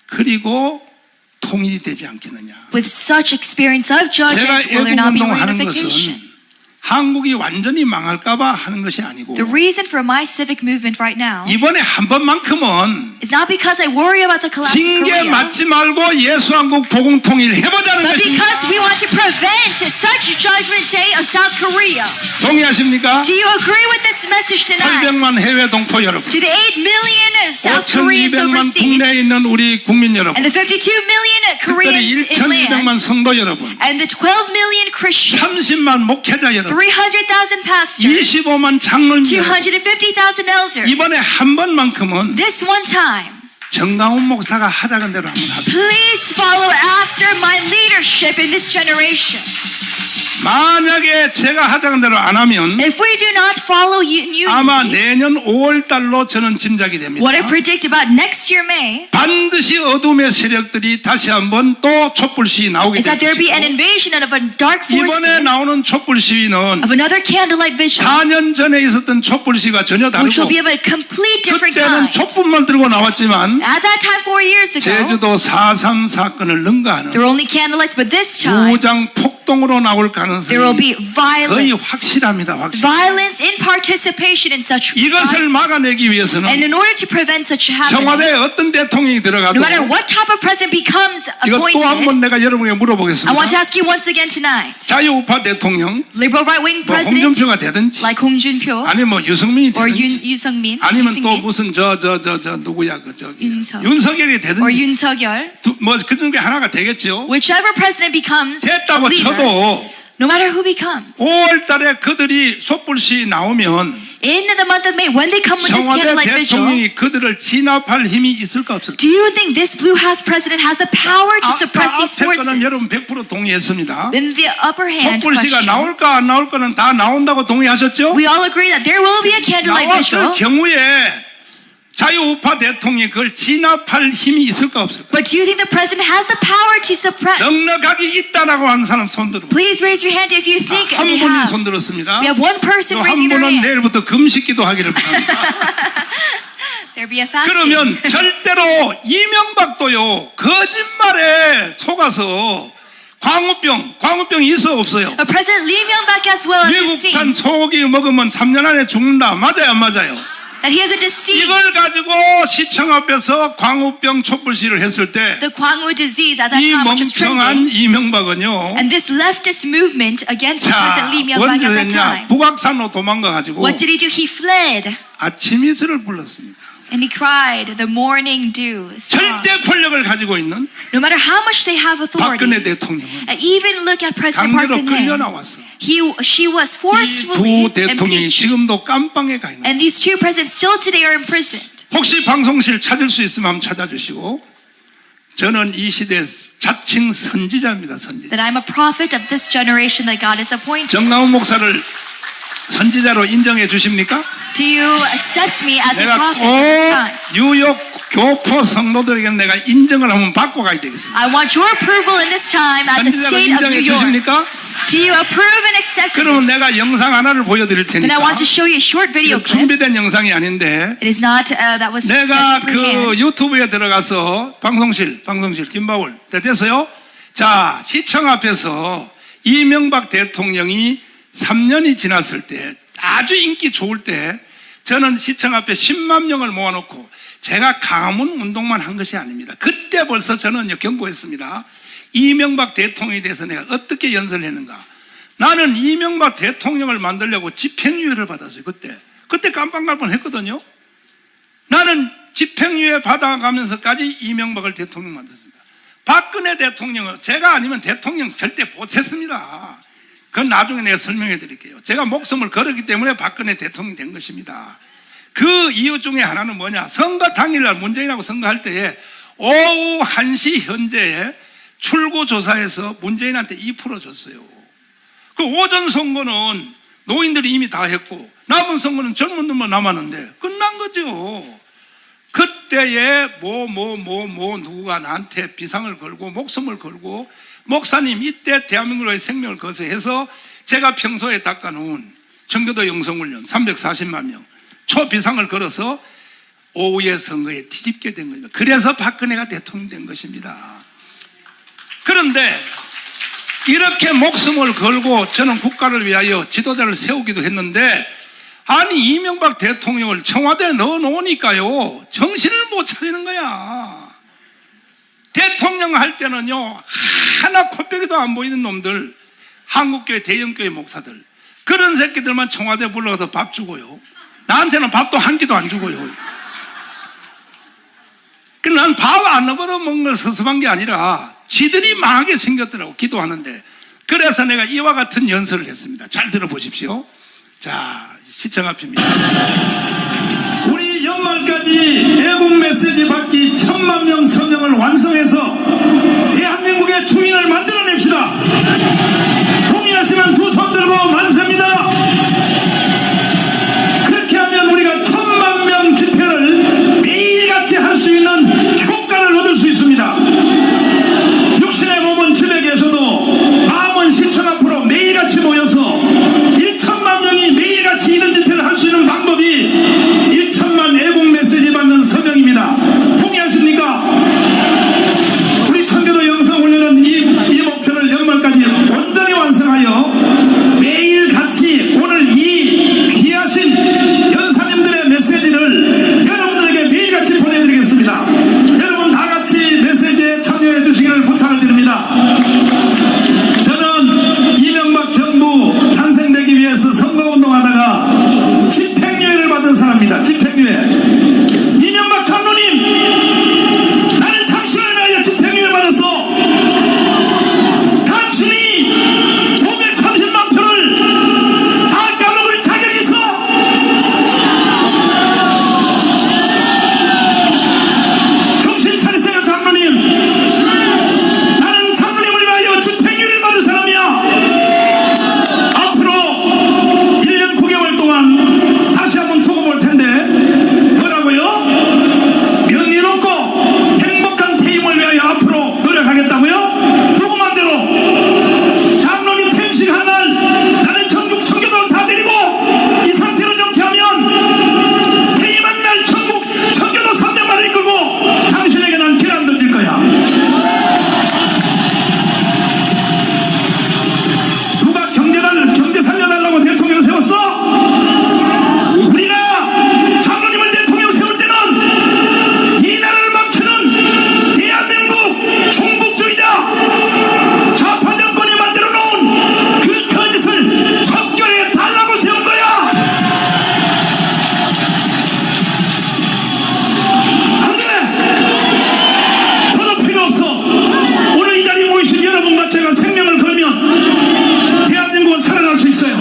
그리고 통일이 되지 않겠느냐.
With such experience of
제가
judgment, will there not be
애국운동하는
reunification?
것은 한국이 완전히 망할까봐 하는 것이 아니고
The reason for my civic movement right now
이번에 한 번만큼은
is not because I worry about the collapse of
징계
Korea,
맞지 말고 예수한국 복음 통일 해보자는
but
것입니다.
because we want to prevent such judgment day of South Korea.
동의하십니까?
Do you agree with this message tonight?
800만 해외 동포 여러분,
To the 8 million South Koreans
5,200만
overseas
국내에 있는 우리 국민 여러분,
and the 52 million
특별히
Koreans in
1,200만
land
성도 여러분,
and the 12 million Christians,
30만 목회자 여러분,
300,000 pastors,
25만 장로님 여러분,
250,000 elders.
이번에 한 번만큼은
This one time,
정강훈 목사가 하자는 대로 한번 합시다.
please follow after my leadership in this generation.
만약에 제가 하자는 대로 안 하면
If we do not follow unity,
아마 내년 5월 달로 저는 짐작이 됩니다.
what I predict about next year May
반드시 어둠의 세력들이 다시 한번 또 촛불 시위 나오게
is
될
that there be an
것이고
invasion of a dark
이번에
forces
나오는 촛불 시위는
of another candlelight vigil,
4년 전에 있었던 촛불 시위가 전혀
which will
다르고
be of a complete different
그때는
kind.
촛불만 들고 나왔지만
At that time, 4 years ago,
제주도 4.3 사건을 능가하는
there were only candlelights, but this time
무장 폭동으로 나올
there will
가능성이
be
거의
violence.
확실합니다. 확실.
Violence in participation in such
이것을
riots.
막아내기
And
위해서는
in order to prevent such happening,
청와대에 어떤 대통령이 들어가도
no matter what type of president becomes
이거 또 한 번
appointed,
내가 여러분에게
I want to
물어보겠습니다.
ask you once again tonight,
자유우파 대통령,
liberal right-wing
뭐
president
홍준표가 되든지,
like Hong Junpyo
아니면 뭐 유승민이
or
되든지,
Yoon Sung-min,
아니면 또
Yoon
무슨 저 누구야 그 저기
윤석.
윤석열이
or
되든지,
Yoon Suk-yeol,
뭐 그 중에 하나가 되겠죠.
whichever president becomes a
됐다고
leader,
쳐도
no matter who becomes,
5월달에 그들이 촛불시 나오면
in the month of May, when they come with this
청와대
candlelight vigil,
대통령이 그들을 진압할 힘이 있을까 없을까?
do you think this Blue House president has the power to suppress these
앞에 거는
forces?
여러분 100% 동의했습니다.
In the upper hand
촛불시가
question,
나올까 안 나올까는 다 나온다고 동의하셨죠?
we all agree that there will be a candlelight
나왔을
vigil.
경우에 자유우파 대통령이 그걸 진압할 힘이 있을까 없을까?
But do you think the president has the power to suppress?
넉넉하게 있다라고 하는 사람 손 들어.
Please raise your hand if you think
한
they
분이
have.
손 들었습니다.
We have one person
또 한
raising their
분은
hand.
내일부터 금식기도 하기를 바랍니다.
There be a fasting.
그러면 절대로 이명박도요 거짓말에 속아서 광우병이 있어 없어요?
President Lee Myung-bak as well as you've
미국산
seen
소고기 먹으면 3년 안에 죽는다. 맞아요, 안 맞아요?
that he has a disease,
이걸 가지고 시청 앞에서 광우병 촛불시를 했을 때
the Kwangwoo disease at that
이
time, which was
멍청한
trending.
이명박은요.
And this leftist movement against
자,
President Lee Myung-bak
언제
at that
됐냐?
time.
북악산으로 도망가가지고
What did he do? He fled
아침 이슬을 불렀습니다.
and he cried the morning dew song.
절대 권력을 가지고 있는
No matter how much they have authority,
박근혜 대통령은
and even look at President Park
강제로 끌려
Geun-hye,
나왔어.
she was
이
forcefully
두 대통령이
impeached.
지금도 깜빵에 가 있는.
And these two presidents still today are imprisoned.
혹시 방송실 찾을 수 있으면 한번 찾아주시고, 저는 이 시대 자칭 선지자입니다. 선지자.
That I'm a prophet of this generation that God has appointed.
정강훈 목사를 선지자로 인정해 주십니까?
Do you accept me as a
내가
prophet at this time?
꼭 뉴욕 교포 성도들에게 내가 인정을 한번 받고 가야 되겠습니다.
I want your approval in this time as a
선지자로
state of
인정해
New York.
주십니까?
Do you approve and accept
그러면
this?
내가 영상 하나를 보여드릴
Then I
테니까.
want to show you a short video
이거
clip.
준비된 영상이 아닌데
It is not that was
내가
scheduled
그
beforehand.
유튜브에 들어가서 방송실 김바울 됐어요? 자, 시청 앞에서 이명박 대통령이 3년이 지났을 때 아주 인기 좋을 때 저는 시청 앞에 10만 명을 모아놓고 제가 가문 운동만 한 것이 아닙니다. 그때 벌써 저는 경고했습니다. 이명박 대통령에 대해서 내가 어떻게 연설을 했는가. 나는 이명박 대통령을 만들려고 집행유예를 받았어요. 그때 깜빵 갈 뻔했거든요. 나는 집행유예 받아가면서까지 이명박을 대통령 만들었습니다. 박근혜 대통령은 제가 아니면 대통령 절대 못했습니다. 그건 나중에 내가 설명해 드릴게요. 제가 목숨을 걸었기 때문에 박근혜 대통령이 된 것입니다. 그 이유 중에 하나는 뭐냐. 선거 당일날 문재인하고 선거할 때에 오후 1시 현재에 출구조사에서 문재인한테 2% 줬어요. 그 오전 선거는 노인들이 이미 다 했고 남은 선거는 젊은 놈만 남았는데 끝난 거죠. 그때에 누가 나한테 비상을 걸고 목숨을 걸고 목사님 이때 대한민국의 생명을 거세해서 제가 평소에 닦아놓은 청교도 영성훈련 340만 명 초비상을 걸어서 오후에 선거에 뒤집게 된 겁니다. 그래서 박근혜가 대통령 된 것입니다. 그런데 이렇게 목숨을 걸고 저는 국가를 위하여 지도자를 세우기도 했는데 아니 이명박 대통령을 청와대에 넣어놓으니까요 정신을 못 차리는 거야. 대통령 할 때는요 하나 코빼기도 안 보이는 놈들 한국교회 대형교회 목사들 그런 새끼들만 청와대 불러서 밥 주고요. 나한테는 밥도 한 끼도 안 주고요. 난 밥 안 먹어 먹는 걸 섭섭한 게 아니라 지들이 망하게 생겼더라고 기도하는데. 그래서 내가 이와 같은 연설을 했습니다. 잘 들어보십시오. 자, 시청 앞입니다. 우리 연말까지 애국 메시지 받기 1000만 명 서명을 완성해서 대한민국의 주인을 만들어냅시다. 동의하십니까?
원하시면 두 손 들고 만세입니다. 그렇게 하면 우리가 1000만 명 집회를 매일같이 할 수 있는 효과를 얻을 수 있습니다. 육신의 몸은 집에 계셔도 마음은 시청 앞으로 매일같이 모여서 1천만 명이 매일같이 이런 집회를 할 수 있는 방법이 1천만 애국 메시지 받는 서명입니다. 동의하십니까? 우리 청교도 영성훈련은 이 목표를 연말까지 온전히 완성하여 매일 같이 오늘 이 귀하신 연사님들의 메시지를 여러분들에게 매일같이 보내드리겠습니다. 여러분 다같이 메시지에 참여해 주시기를 부탁을 드립니다. 저는 이명박 정부 탄생되기 위해서 선거운동하다가 집행유예를 받은 사람입니다. 집행유예. 이명박 장로님, 나는 당신을 위하여 집행유예 받았어. 당신이 530만 표를 다 까먹을 자격이 있어. 정신 차리세요, 장로님. 나는 장로님을 위하여 집행유예를 받은 사람이야. 앞으로 1년 9개월 동안 다시 한번 두고 볼 텐데 뭐라고요? 명예롭고 행복한 퇴임을 위하여 앞으로 노력하겠다고요? 누구 맘대로? 장로님 퇴임식한 날 나는 전국 청교도를 다 데리고 이 상태로 정치하면 퇴임한 날 전국 청교도 300만을 이끌고 당신에게 난 길 안 던질 거야. 누가 경제 살려달라고 대통령 세웠어? 우리가 장로님을 대통령 세울 때는 이 나라를 망치는 대한민국 종북주의자 좌파 정권이 만들어 놓은 그 거짓을 척결해 달라고 세운 거야. 안 돼. 더도 필요 없어. 오늘 이 자리에 모이신 여러분과 제가 생명을 걸면 대한민국은 살아날 수 있어요.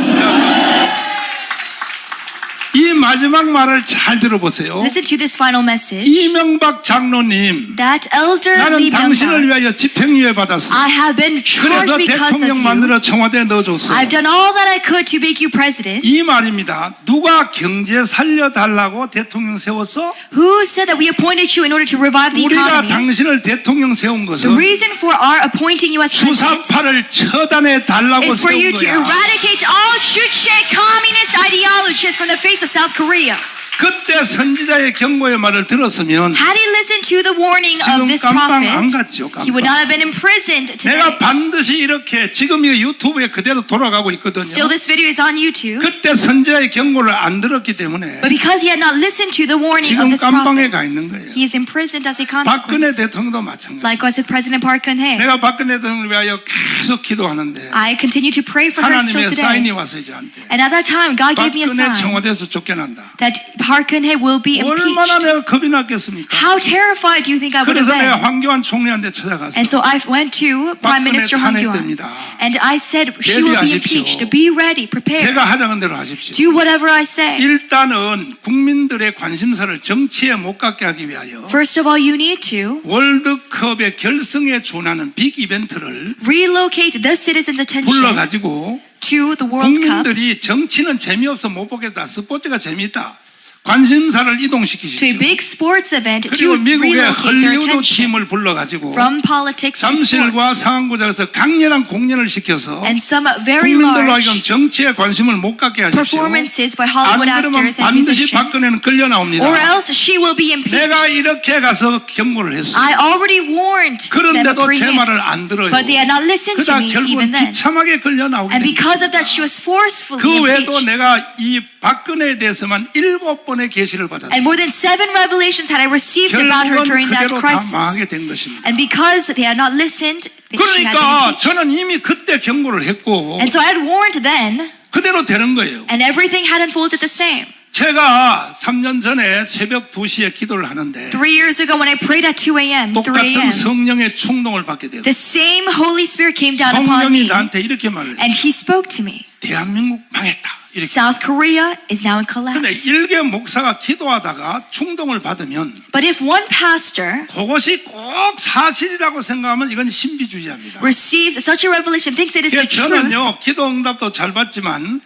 이 마지막 말을 잘 들어보세요.
Listen to this final message.
이명박 장로님,
That elder
나는
Lee
당신을
Myung-bak,
위하여 집행유예 받았어.
I have been charged
그래서
because of
대통령
you.
만들어 청와대에 넣어줬어.
I've done all that I could to make you president.
이 말입니다. 누가 경제 살려달라고 대통령 세웠어?
Who said that we appointed you in order to revive the
우리가
economy?
당신을 대통령 세운
The
것은
reason for our appointing you as president
수사파를 처단해 달라고
is for
세운
you to
거야.
eradicate all Juche communist ideologies from the face of South Korea.
그때 선지자의 경고의 말을 들었으면
Had he listened to the warning
지금
of this
깜빵 안
prophet,
갔죠.
he would not
깜빵.
have been imprisoned today.
내가 반드시 이렇게 지금 이 유튜브에 그대로 돌아가고 있거든요.
Still, this video is on YouTube.
그때 선지자의 경고를 안 들었기 때문에
But because he had not listened to the warning of
지금
this
깜빵에
prophet,
가 있는 거예요.
he is imprisoned as a
박근혜
consequence.
대통령도 마찬가지.
Likewise with President Park Geun-hye.
내가 박근혜 대통령을 위하여 계속 기도하는데
I continue to pray for her still
하나님의 사인이
today.
왔어요 저한테.
And at that time, God gave me a
박근혜
sign
청와대에서 쫓겨난다.
that Park Geun-hye will be
얼마나
impeached.
내가 겁이 났겠습니까?
How terrified do you think I would have
그래서 내가
been?
황교안 총리한테 찾아갔어.
And so I went to Prime
박근혜
Minister Hwang Kyo-ahn,
탄핵됩니다.
and I said she will be impeached. Be ready, prepare.
제가 하자는 대로 하십시오.
Do whatever I say.
일단은 국민들의 관심사를 정치에 못 갖게 하기 위하여
First of all, you need to
월드컵의 결승에 준하는 빅 이벤트를
relocate the citizens' attention
불러가지고
to the World Cup,
국민들이 정치는 재미없어 못 보겠다. 스포츠가 재미있다. 관심사를
to
이동시키십시오.
a big sports event to
그리고 미국의
relocate their
헐리우드
attention
팀을 불러가지고
from politics to
잠실과
sports.
상황구장에서 강렬한 공연을 시켜서
And some very
국민들로
large
하여금 정치에 관심을 못 갖게 하십시오.
performances by
안
Hollywood
그러면
actors and
반드시
musicians,
박근혜는 끌려 나옵니다.
or else she will be
내가
impeached.
이렇게 가서 경고를 했어요.
I already warned them
그런데도 제
freehand,
말을 안 들어요.
but they had not listened to
그러다
me
결국은
even then.
비참하게 끌려 나오게
And
된
because of
것입니다.
that, she was forcefully
그 외에도
impeached.
내가 이 박근혜에 대해서만 7번의 계시를 받았어요.
And more than 7 revelations had I received about her
결국은
during that
그대로 다
crisis.
망하게 된 것입니다.
And because they had not listened, she had been
그러니까
impeached.
저는 이미 그때 경고를 했고
And so I had warned then,
그대로 되는 거예요.
and everything had unfolded the same.
제가 3년 전에 새벽 2시에 기도를 하는데
3 years ago when I prayed at 2 a.m., 3
똑같은
a.m.,
성령의 충동을 받게
the
됐어요.
same Holy Spirit came down upon
성령이
me
나한테 이렇게 말을 했어요.
and He spoke to me.
대한민국 망했다. 이렇게.
South Korea is now in
근데
collapse.
일개 목사가 기도하다가 충동을 받으면
But if one pastor
그것이 꼭 사실이라고 생각하면 이건 신비주의합니다.
receives such a revelation, thinks it is the truth,
저는요 기도 응답도 잘 받지만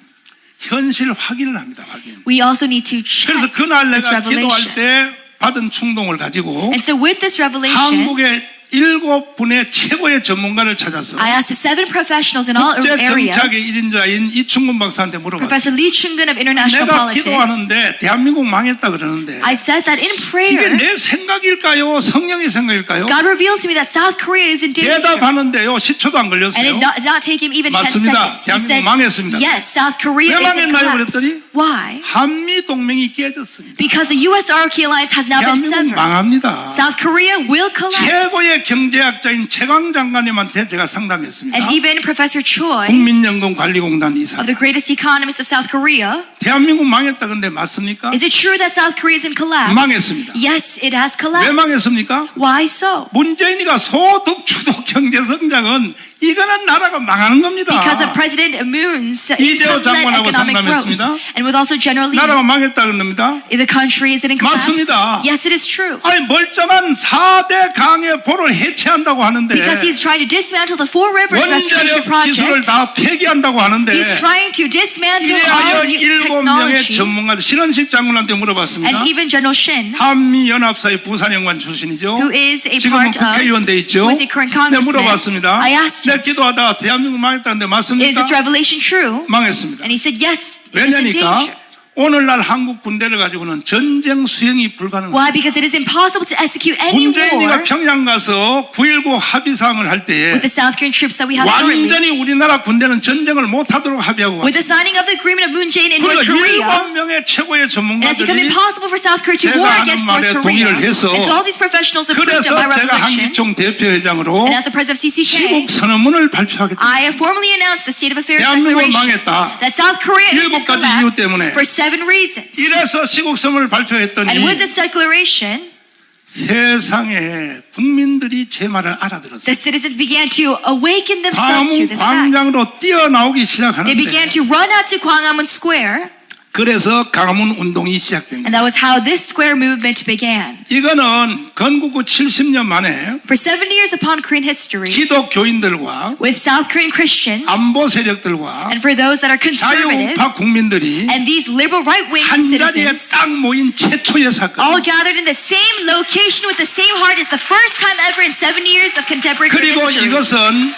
현실 확인을 합니다. 확인.
we also need to check
그래서 그날
this
내가 기도할
revelation.
때 받은 충동을 가지고
And so with this revelation,
한국의 7분의 최고의 전문가를 찾아서
I asked 7 professionals in all
국제
areas,
정착의 1인자인 이충근 박사한테 물어봤어요.
Professor Lee Chung-gun of international
내가
politics.
기도하는데 대한민국 망했다 그러는데
I said that in
이게
prayer,
내 생각일까요? 성령의 생각일까요?
God revealed to me that South Korea is in danger.
대답하는데요. 10초도 안
And
걸렸어요.
it did not take him even 10
맞습니다.
seconds. He
대한민국
said,
망했습니다.
yes, South Korea
왜
is in
망했나요?
collapse.
그랬더니
Why?
한미 동맹이 깨졌습니다.
Because the U.S.-ROK alliance has now been
대한민국
severed.
망합니다.
South Korea will collapse.
최고의 경제학자인 최강 장관님한테 제가 상담했습니다.
And even Professor Choi
국민연금관리공단 이사.
of the greatest economist of South Korea,
대한민국 망했다 근데 맞습니까?
is it true that South Korea is in collapse?
망했습니다.
Yes, it has
왜
collapsed.
망했습니까?
Why so?
문재인이가 소득 주도 경제 성장은 이거는 나라가 망하는 겁니다.
Because of President Moon's
이재호
income-led
장관하고
economic growth,
상담했습니다.
and with also General Lee,
나라가 망했다 그럽니다.
the country is in collapse.
맞습니다.
Yes, it is true.
아니 멀쩡한 4대 강의 보를 해체한다고 하는데
Because he's trying to dismantle the Four Rivers Restoration
원자력 기술을
Project.
다 폐기한다고 하는데
He's trying to dismantle
이래하여
our new
7명의
technology.
전문가들 신원식 장군한테 물어봤습니다.
And even General Shin,
한미연합사의 부산연구원 출신이죠.
who is a
지금은
part of,
국회의원 돼 있죠.
who is a current
네,
congressman,
물어봤습니다.
I asked him,
내 기도하다가 대한민국 망했다는데
is
맞습니까?
this revelation true?
망했습니다.
And he said, yes, it is in
왜냐니까
danger.
오늘날 한국 군대를 가지고는 전쟁 수행이 불가능합니다.
Why? Because it is impossible to execute any
문재인이가
war
평양 가서 9.19 합의사항을 할 때에
with the South Korean troops that we have currently.
완전히 우리나라 군대는 전쟁을 못하도록 합의하고
With the
왔습니다.
signing of the agreement of Moon Jae-in in
그리고
North Korea,
7명의 최고의
it has become
전문가들이
impossible for South Korea to
제가
war
하는
against
말에
North Korea.
동의를 해서
And so all these professionals approved of
그래서
my
제가
revelation.
한기총 대표회장으로
And as the president of CCK,
시국 선언문을 발표하겠다.
I have formally announced the state of affairs
대한민국은
declaration
망했다.
that South Korea is in
7가지
collapse
이유 때문에.
for 7 reasons.
이래서 시국 선언을 발표했더니
And with this declaration,
세상에 국민들이 제 말을 알아들었어요.
the citizens began to awaken themselves to
광화문
this fact.
광장으로 뛰어나오기
They
시작하는데
began to run out to Gwanghwamun Square,
그래서 강화문 운동이 시작된
and
거예요.
that was how this square movement began.
이거는 건국 후 70년 만에
For 70 years upon Korean history,
기독교인들과
with South Korean Christians,
안보 세력들과
and for those that are conservative,
자유우파 국민들이
and these liberal right-wing
한 자리에
citizens,
딱 모인 최초의 사건.
all gathered in the same location with the same heart is the first time ever in 70 years of contemporary Korean
그리고
history.
이것은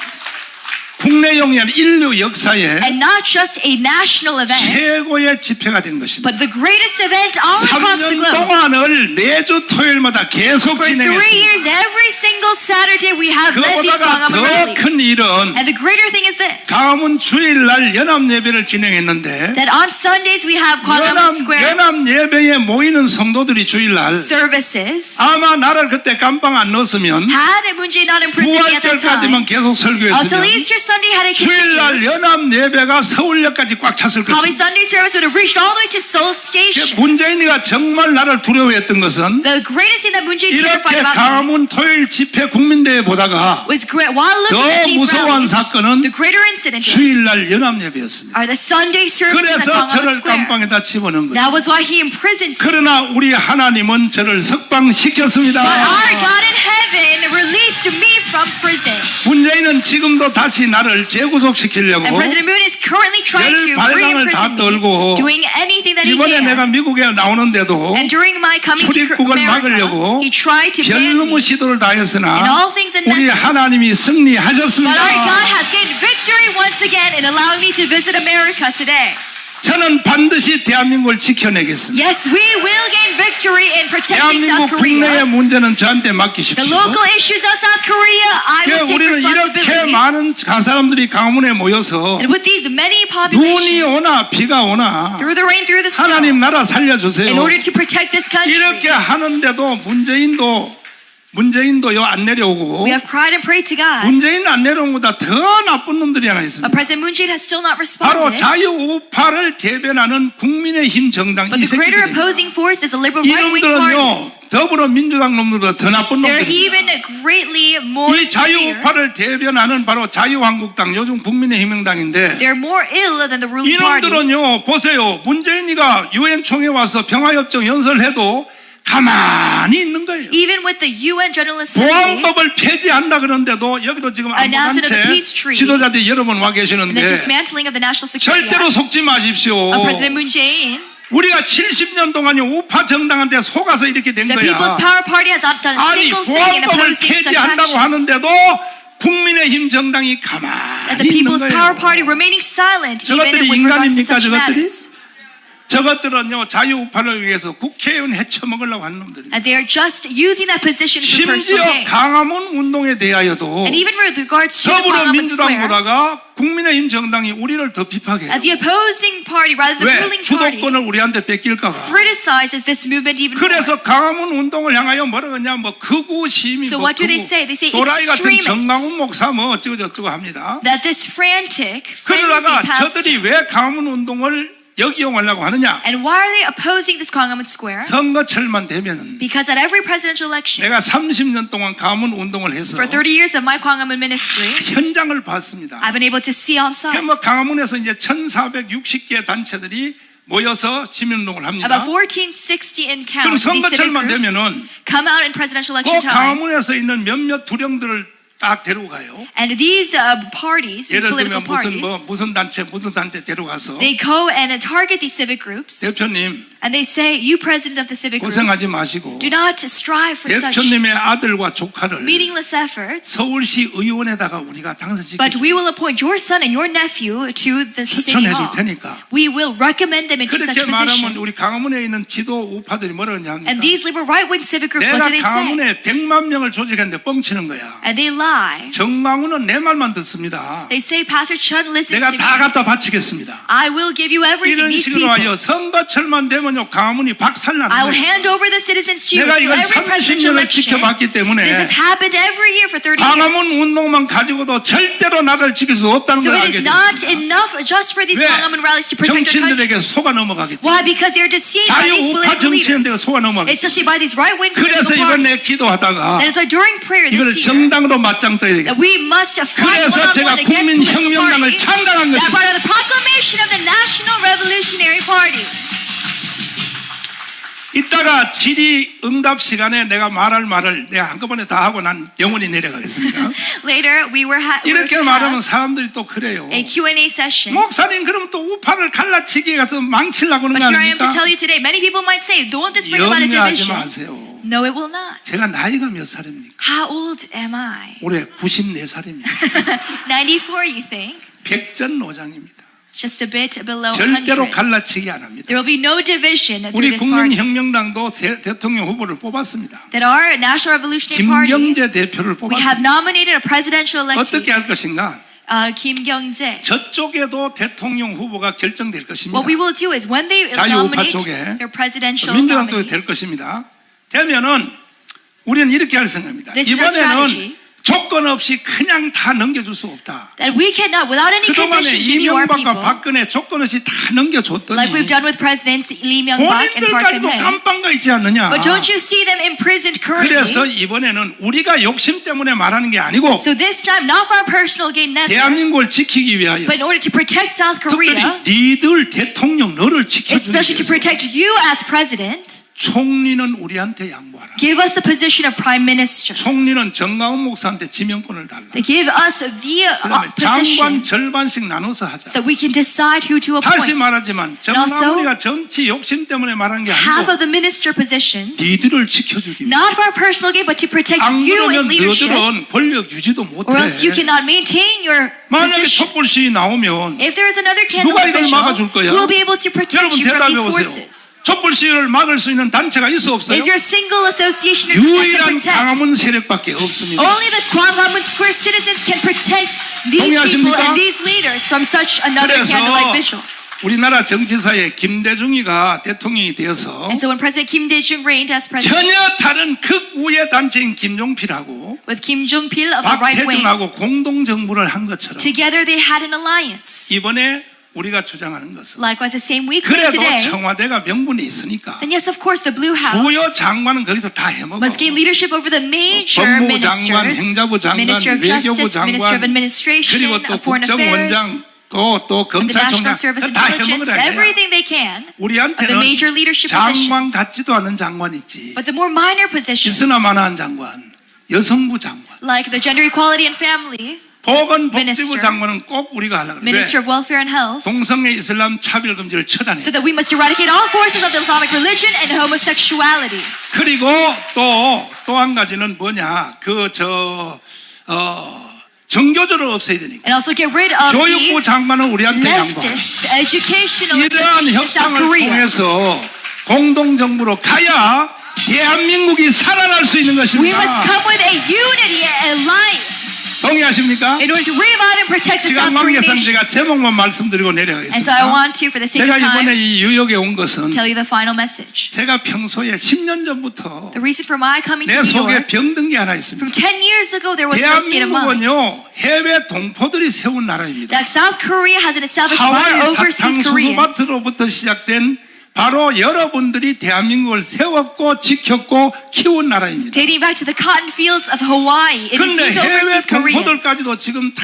국내용이 아니라 인류 역사에
And not just a national event,
최고의 집회가 된 것입니다.
but the greatest event all across the
3년
globe.
동안을 매주 토요일마다 계속
For 3
진행했습니다.
years, every single Saturday, we have led these
그보다가
Gwanghwamun
더 큰
rallies.
일은
And the greater thing is this,
강화문 주일날 연합 예배를 진행했는데
that on Sundays we have Gwanghwamun Square
연합 예배에 모이는 성도들이 주일날
services.
아마 나를 그때 깜빵 안 넣었으면
Had Moon Jae not imprisoned me at that
부활절까지만
time,
계속
until
설교했으면
Easter Sunday had it continued,
주일날 연합 예배가 서울역까지 꽉 찼을
probably
것입니다.
Sunday service would have reached all the way to Seoul Station.
문재인이가 정말 나를 두려워했던 것은
The greatest thing that Moon Jae terrified
이렇게
about me
강화문 토요일 집회 국민대회 보다가
was great. While looking at
더
these
무서운
rallies,
사건은
the greater incident is,
주일날 연합 예배였습니다.
are the Sunday services at
그래서
Gwanghwamun
저를
Square.
깜빵에다 집어넣은 거예요.
That was why he imprisoned me.
그러나 우리 하나님은 저를 석방시켰습니다.
But our God in heaven released me from prison.
문재인은 지금도 다시 나를 재구속시키려고
And President Moon is currently trying to
열 발광을 다
re-imprison
떨고
me, doing anything that he
이번에 내가
can.
미국에 나오는데도
And during my coming to
출입국을
America,
막으려고
he tried to ban
별놈의
me.
시도를 다
In
했으나
all things and
우리
methods.
하나님이
But our God
승리하셨습니다.
has gained victory once again in allowing me to visit America today.
저는 반드시 대한민국을 지켜내겠습니다.
Yes, we will gain victory in protecting South
대한민국 국내의
Korea.
문제는 저한테
The
맡기십시오.
local issues of South Korea, I will take
우리는 이렇게
responsibility.
많은 사람들이 강화문에 모여서
And with these many
눈이
populations,
오나 비가 오나
through the rain, through the
하나님
snow,
나라 살려주세요.
in order to protect this country,
이렇게 하는데도 문재인도 문재인도요 안 내려오고
We have cried and prayed to God.
문재인 안 내려온 것보다 더 나쁜 놈들이 하나 있습니다.
President Moon Jae-in has still not
바로
responded.
자유우파를 대변하는 국민의힘 정당
But
이
the greater
새끼들입니다.
opposing force is the liberal right-wing party.
이놈들은요 더불어민주당 놈들보다 더 나쁜
They're
놈들입니다.
even greatly more
이
severe.
자유우파를 대변하는 바로 자유한국당 요즘 국민의힘당인데
They're more ill than the ruling party.
이놈들은요 보세요 문재인이가 유엔 총회 와서 평화협정 연설해도 가만히 있는 거예요.
Even with the UN General Assembly,
보안법을 폐지한다 그러는데도 여기도 지금
Announcement of the
안보단체
peace treaty.
지도자들이 여러 번 와
and the
계시는데
dismantling of the National Security
절대로
Act
속지 마십시오.
of President Moon Jae-in,
우리가 70년 동안 우파 정당한테 속아서 이렇게 된
the People's
거야.
Power Party has not done a
아니
single thing in
보안법을
opposing such
폐지한다고
actions.
하는데도 국민의힘 정당이
And
가만히
the
있는
People's Power Party
거예요.
remaining silent even
저것들이
with regards to
인간입니까,
such
저것들이?
matters.
저것들은요 자유우파를 위해서 국회의원 해쳐먹으려고 하는 놈들입니다.
And they are just using that position for personal
심지어
gain.
강화문 운동에 대하여도
And even with regards to the Parliament Square,
더불어민주당보다가 국민의힘 정당이 우리를 더 비판해요.
the opposing party, rather than the
왜
ruling party,
주도권을 우리한테 뺏길까봐.
criticizes this movement even more.
그래서 강화문 운동을 향하여 뭐라 그러냐 뭐 극우 시민
So
뭐
what do they say? They say
도라이 같은
extremists.
정강훈 목사 뭐 어쩌고 저쩌고 합니다.
That this frantic, frenzy
그러다가
pastor,
저들이 왜 강화문 운동을 역이용하려고 하느냐?
and why are they opposing this Gwanghwamun Square?
선거철만 되면은
Because at every presidential election,
내가 30년 동안 강화문 운동을 해서
for 30 years of my Gwanghwamun ministry,
현장을 봤습니다.
I've been able to see on site.
뭐 강화문에서 이제 1,460개 단체들이 모여서 시민운동을 합니다.
About 1460 in count.
그럼
These civic
선거철만
groups
되면은
come out in presidential
그
election time.
강화문에서 있는 몇몇 두령들을 딱 데리고 가요.
And these parties, these
예를
political
들면
parties,
무슨 단체 데려가서
they go and target these civic groups,
대표님
and they say, you president of the civic group,
고생하지 마시고
do not strive for such
대표님의 아들과 조카를
meaningless efforts,
서울시 의원에다가 우리가
but
당선시켜
we will appoint your son and your nephew to the city
추천해 줄
hall.
테니까.
We will recommend them into such
그렇게 말하면 우리
positions.
강화문에 있는 지도 우파들이 뭐라 그러냐 합니까?
And these liberal right-wing civic groups, what
내가
do they say?
강화문에 100만 명을 조직했는데 뻥치는 거야.
And they lie.
정강훈은 내 말만 듣습니다.
They say, Pastor Chun listens
내가
to
다
me.
갖다 바치겠습니다.
I will give you everything.
이런
These
식으로
people,
하여 선거철만 되면요 강화문이 박살나는
I will
거예요.
hand over the citizens to you.
내가
So
이걸
every presidential
30년을
election,
지켜봤기 때문에
this has happened every year for 30
강화문
years.
운동만 가지고도 절대로 나를 지킬 수 없다는
So
걸
it
알게
is not
됐습니다.
enough just for these
왜?
Gwanghwamun rallies to protect our country.
정치인들에게 속아 넘어가기 때문에.
Why? Because they're deceived by these
자유우파
political
정치인들에게
leaders,
속아 넘어가기 때문에.
especially by these right-wing
그래서
political
이번에
parties.
기도하다가
That is why during prayer
이걸
this year,
정당으로 맞짱 떠야 되겠다.
that we must fight
그래서 제가
one-on-one against this
국민혁명당을
party
창당한
that
것입니다.
brought the proclamation of the National Revolutionary Party.
이따가 질의 응답 시간에 내가 말할 말을 내가 한꺼번에 다 하고 난 영원히 내려가겠습니다.
Later, we were
이렇게
to
말하면
have
사람들이 또 그래요.
a Q&A session.
목사님 그럼 또 우파를 갈라치기 가서 망치려고 하는
But
거
here I am to
아닙니까?
tell you today, many people might say, don't this bring about a
염려하지
division?
마세요.
No, it will not.
제가 나이가 몇 살입니까?
How old am I?
올해 94살입니다.
94, you think?
백전노장입니다.
Just a bit below
절대로
100.
갈라치기 안 합니다.
There will be no division through
우리
this party.
국민혁명당도 대통령 후보를 뽑았습니다.
That our National Revolutionary Party,
김경재 대표를
we have
뽑았습니다.
nominated a presidential electee,
어떻게 할 것인가?
Kim Kyung-jae.
저쪽에도 대통령 후보가 결정될 것입니다.
What we will do is when they
자유우파
nominate
쪽에
their presidential
민주당도 될
nominees,
것입니다. 되면은 우리는 이렇게 할 생각입니다.
This is our strategy.
이번에는 조건 없이 그냥 다 넘겨줄 수 없다.
that we cannot, without any
그동안에
condition, give you our
이명박과
people,
박근혜 조건 없이 다 넘겨줬더니
like we've done with Presidents Lee Myung-bak and Park
본인들까지도
Geun-hye.
깜빵가 있지 않느냐.
But don't you see them imprisoned
그래서
currently?
이번에는 우리가 욕심 때문에 말하는 게 아니고
So this time, not for our personal gain, never,
대한민국을 지키기 위하여
but in order to protect South
특별히
Korea,
니들 대통령 너를 지켜주기
especially to
위해서
protect you as president,
총리는 우리한테 양보하라.
give us the position of prime minister.
총리는 정강훈 목사한테 지명권을 달라.
Give us the
그다음에
position
장관 절반씩 나눠서 하자.
so that we can decide who to
다시
appoint.
말하지만 정강훈이가 정치 욕심 때문에 말하는 게
Half
아니고
of the minister positions,
니들을 지켜주기 위해.
not for our personal gain, but to protect
안
you
그러면
in leadership,
너들은 권력 유지도 못해.
or else you cannot maintain your
만약에
position.
촛불 시위 나오면
If there is another candle
누가 이걸 막아줄
vigil,
거야?
who will be able to protect
여러분
you from
대답해
these
보세요.
forces?
촛불 시위를 막을 수 있는 단체가 있어 없어요?
Is your single association or group that
유일한
can protect?
강화문 세력밖에 없습니다.
Only the Gwanghwamun Square citizens can protect these people
동의하십니까?
and these leaders from such another
그래서
candlelight vigil.
우리나라 정치사에 김대중이가 대통령이 되어서
And so when President Kim Dae-jung reigned as president,
전혀 다른 극우의 단체인 김종필하고
with Kim Jong-pil of the right wing,
박태준하고 공동정부를 한 것처럼
together they had an alliance.
이번에 우리가 주장하는 것은
Likewise, the same week we
그래도
today.
청와대가 명분이 있으니까
And yes, of course, the Blue
주요
House
장관은 거기서 다 해먹어.
must gain leadership over the major
법무부 장관,
ministers,
행자부 장관,
Minister of
외교부
Justice, Minister of
장관,
Administration,
그리고 또
of Foreign Affairs,
국정원장, 또
the
검찰총장
National Service
다
Intelligence,
해먹으라.
everything they can of the
우리한테는
major leadership
장관
positions.
같지도 않은 장관 있지.
But the more minor positions,
있으나마나한 장관, 여성부 장관,
like the Gender Equality and Family,
보건복지부
Minister,
장관은 꼭 우리가 하려고 그래.
Minister of Welfare and Health,
동성애 이슬람 차별금지를 처단해.
so that we must eradicate all forces of the Islamic religion and homosexuality.
그리고 또 한 가지는 뭐냐? 정교조를 없애야 되니까.
And also get rid of
교육부
the
장관은 우리한테 양보하고.
leftist educational
이러한
institutions in South
협상을
Korea.
통해서 공동정부로 가야 대한민국이 살아날 수 있는
We must
것입니다.
come with a unity, an alliance,
동의하십니까?
in order to revive and protect the
시간
South Korean
관계상
nation.
제가 제목만 말씀드리고
And so I
내려가겠습니다.
want to, for the sake
제가
of time,
이번에 이 뉴욕에 온 것은
tell you the final message.
제가 평소에 10년 전부터
The reason for my coming to
내
New
속에
York,
병든 게 하나 있습니다.
from 10 years ago, there was no state of mind.
대한민국은요 해외 동포들이 세운 나라입니다.
That South Korea has an established by
하와이
overseas Koreans.
사탕수수밭으로부터 시작된 바로 여러분들이 대한민국을 세웠고 지켰고 키운 나라입니다.
Dating back to the cotton fields of Hawaii, it is
그런데
these
해외
overseas Koreans.
동포들까지도 지금 다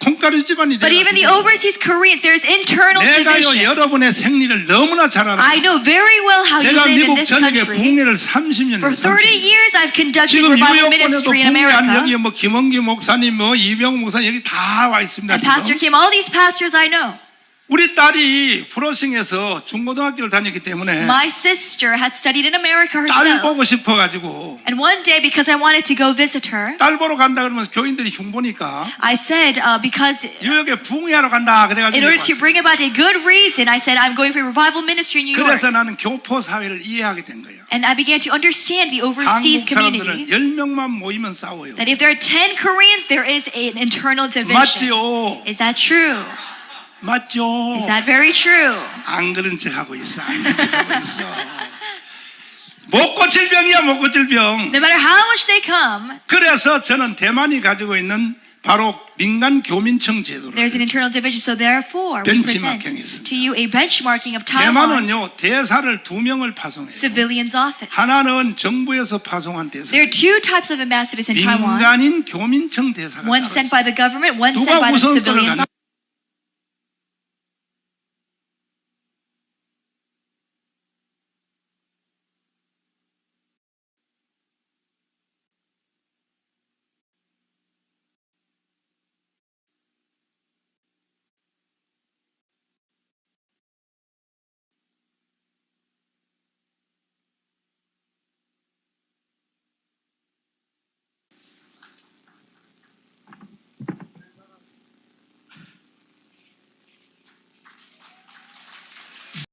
콩가루 집안이
But even the
돼가지고
overseas Koreans, there is internal
내가요
division.
여러분의 생리를 너무나 잘 알아요.
I know very well how you
제가
live in
미국
this
전역에
country.
북례를 30년
For 30 years, I've conducted
지금
revival
뉴욕권에도
ministry in
북례한
America.
여기 뭐 김원기 목사님 뭐 이병 목사님 여기 다 와 있습니다.
And Pastor
지금.
Kim, all these pastors I know.
우리 딸이 프로싱에서 중고등학교를 다녔기 때문에
My sister had studied in America
딸
herself.
보고 싶어가지고
And one day, because I wanted to go visit her,
딸 보러 간다 그러면 교인들이 흉보니까
I said, because
뉴욕에 붕괴하러 간다 그래가지고
in order to
왔어요.
bring about a good reason, I said, I'm going for a revival ministry in New York.
그래서 나는 교포 사회를 이해하게 된 거예요.
And I began to understand the overseas
한국 사람들은
community.
10명만 모이면 싸워요.
That if there are 10 Koreans, there is an internal division.
맞지요?
Is that true?
맞죠?
Is that very true?
안 그런 척하고 있어. 안 그런 척하고 있어. 못 고칠 병이야, 못 고칠 병.
No matter how much they come,
그래서 저는 대만이 가지고 있는 바로 민간 교민청 제도를
there's an internal division. So therefore, we present
벤치마킹했습니다.
to you a benchmarking of Taiwan's
대만은요 대사를 2명을 파송해요.
civilians office.
하나는 정부에서 파송한 대사,
There are two types of ambassadors in Taiwan.
민간인 교민청 대사가
One
따로
sent
있어요.
by the government, one
누가
sent by the
우선권을
civilians.
갖는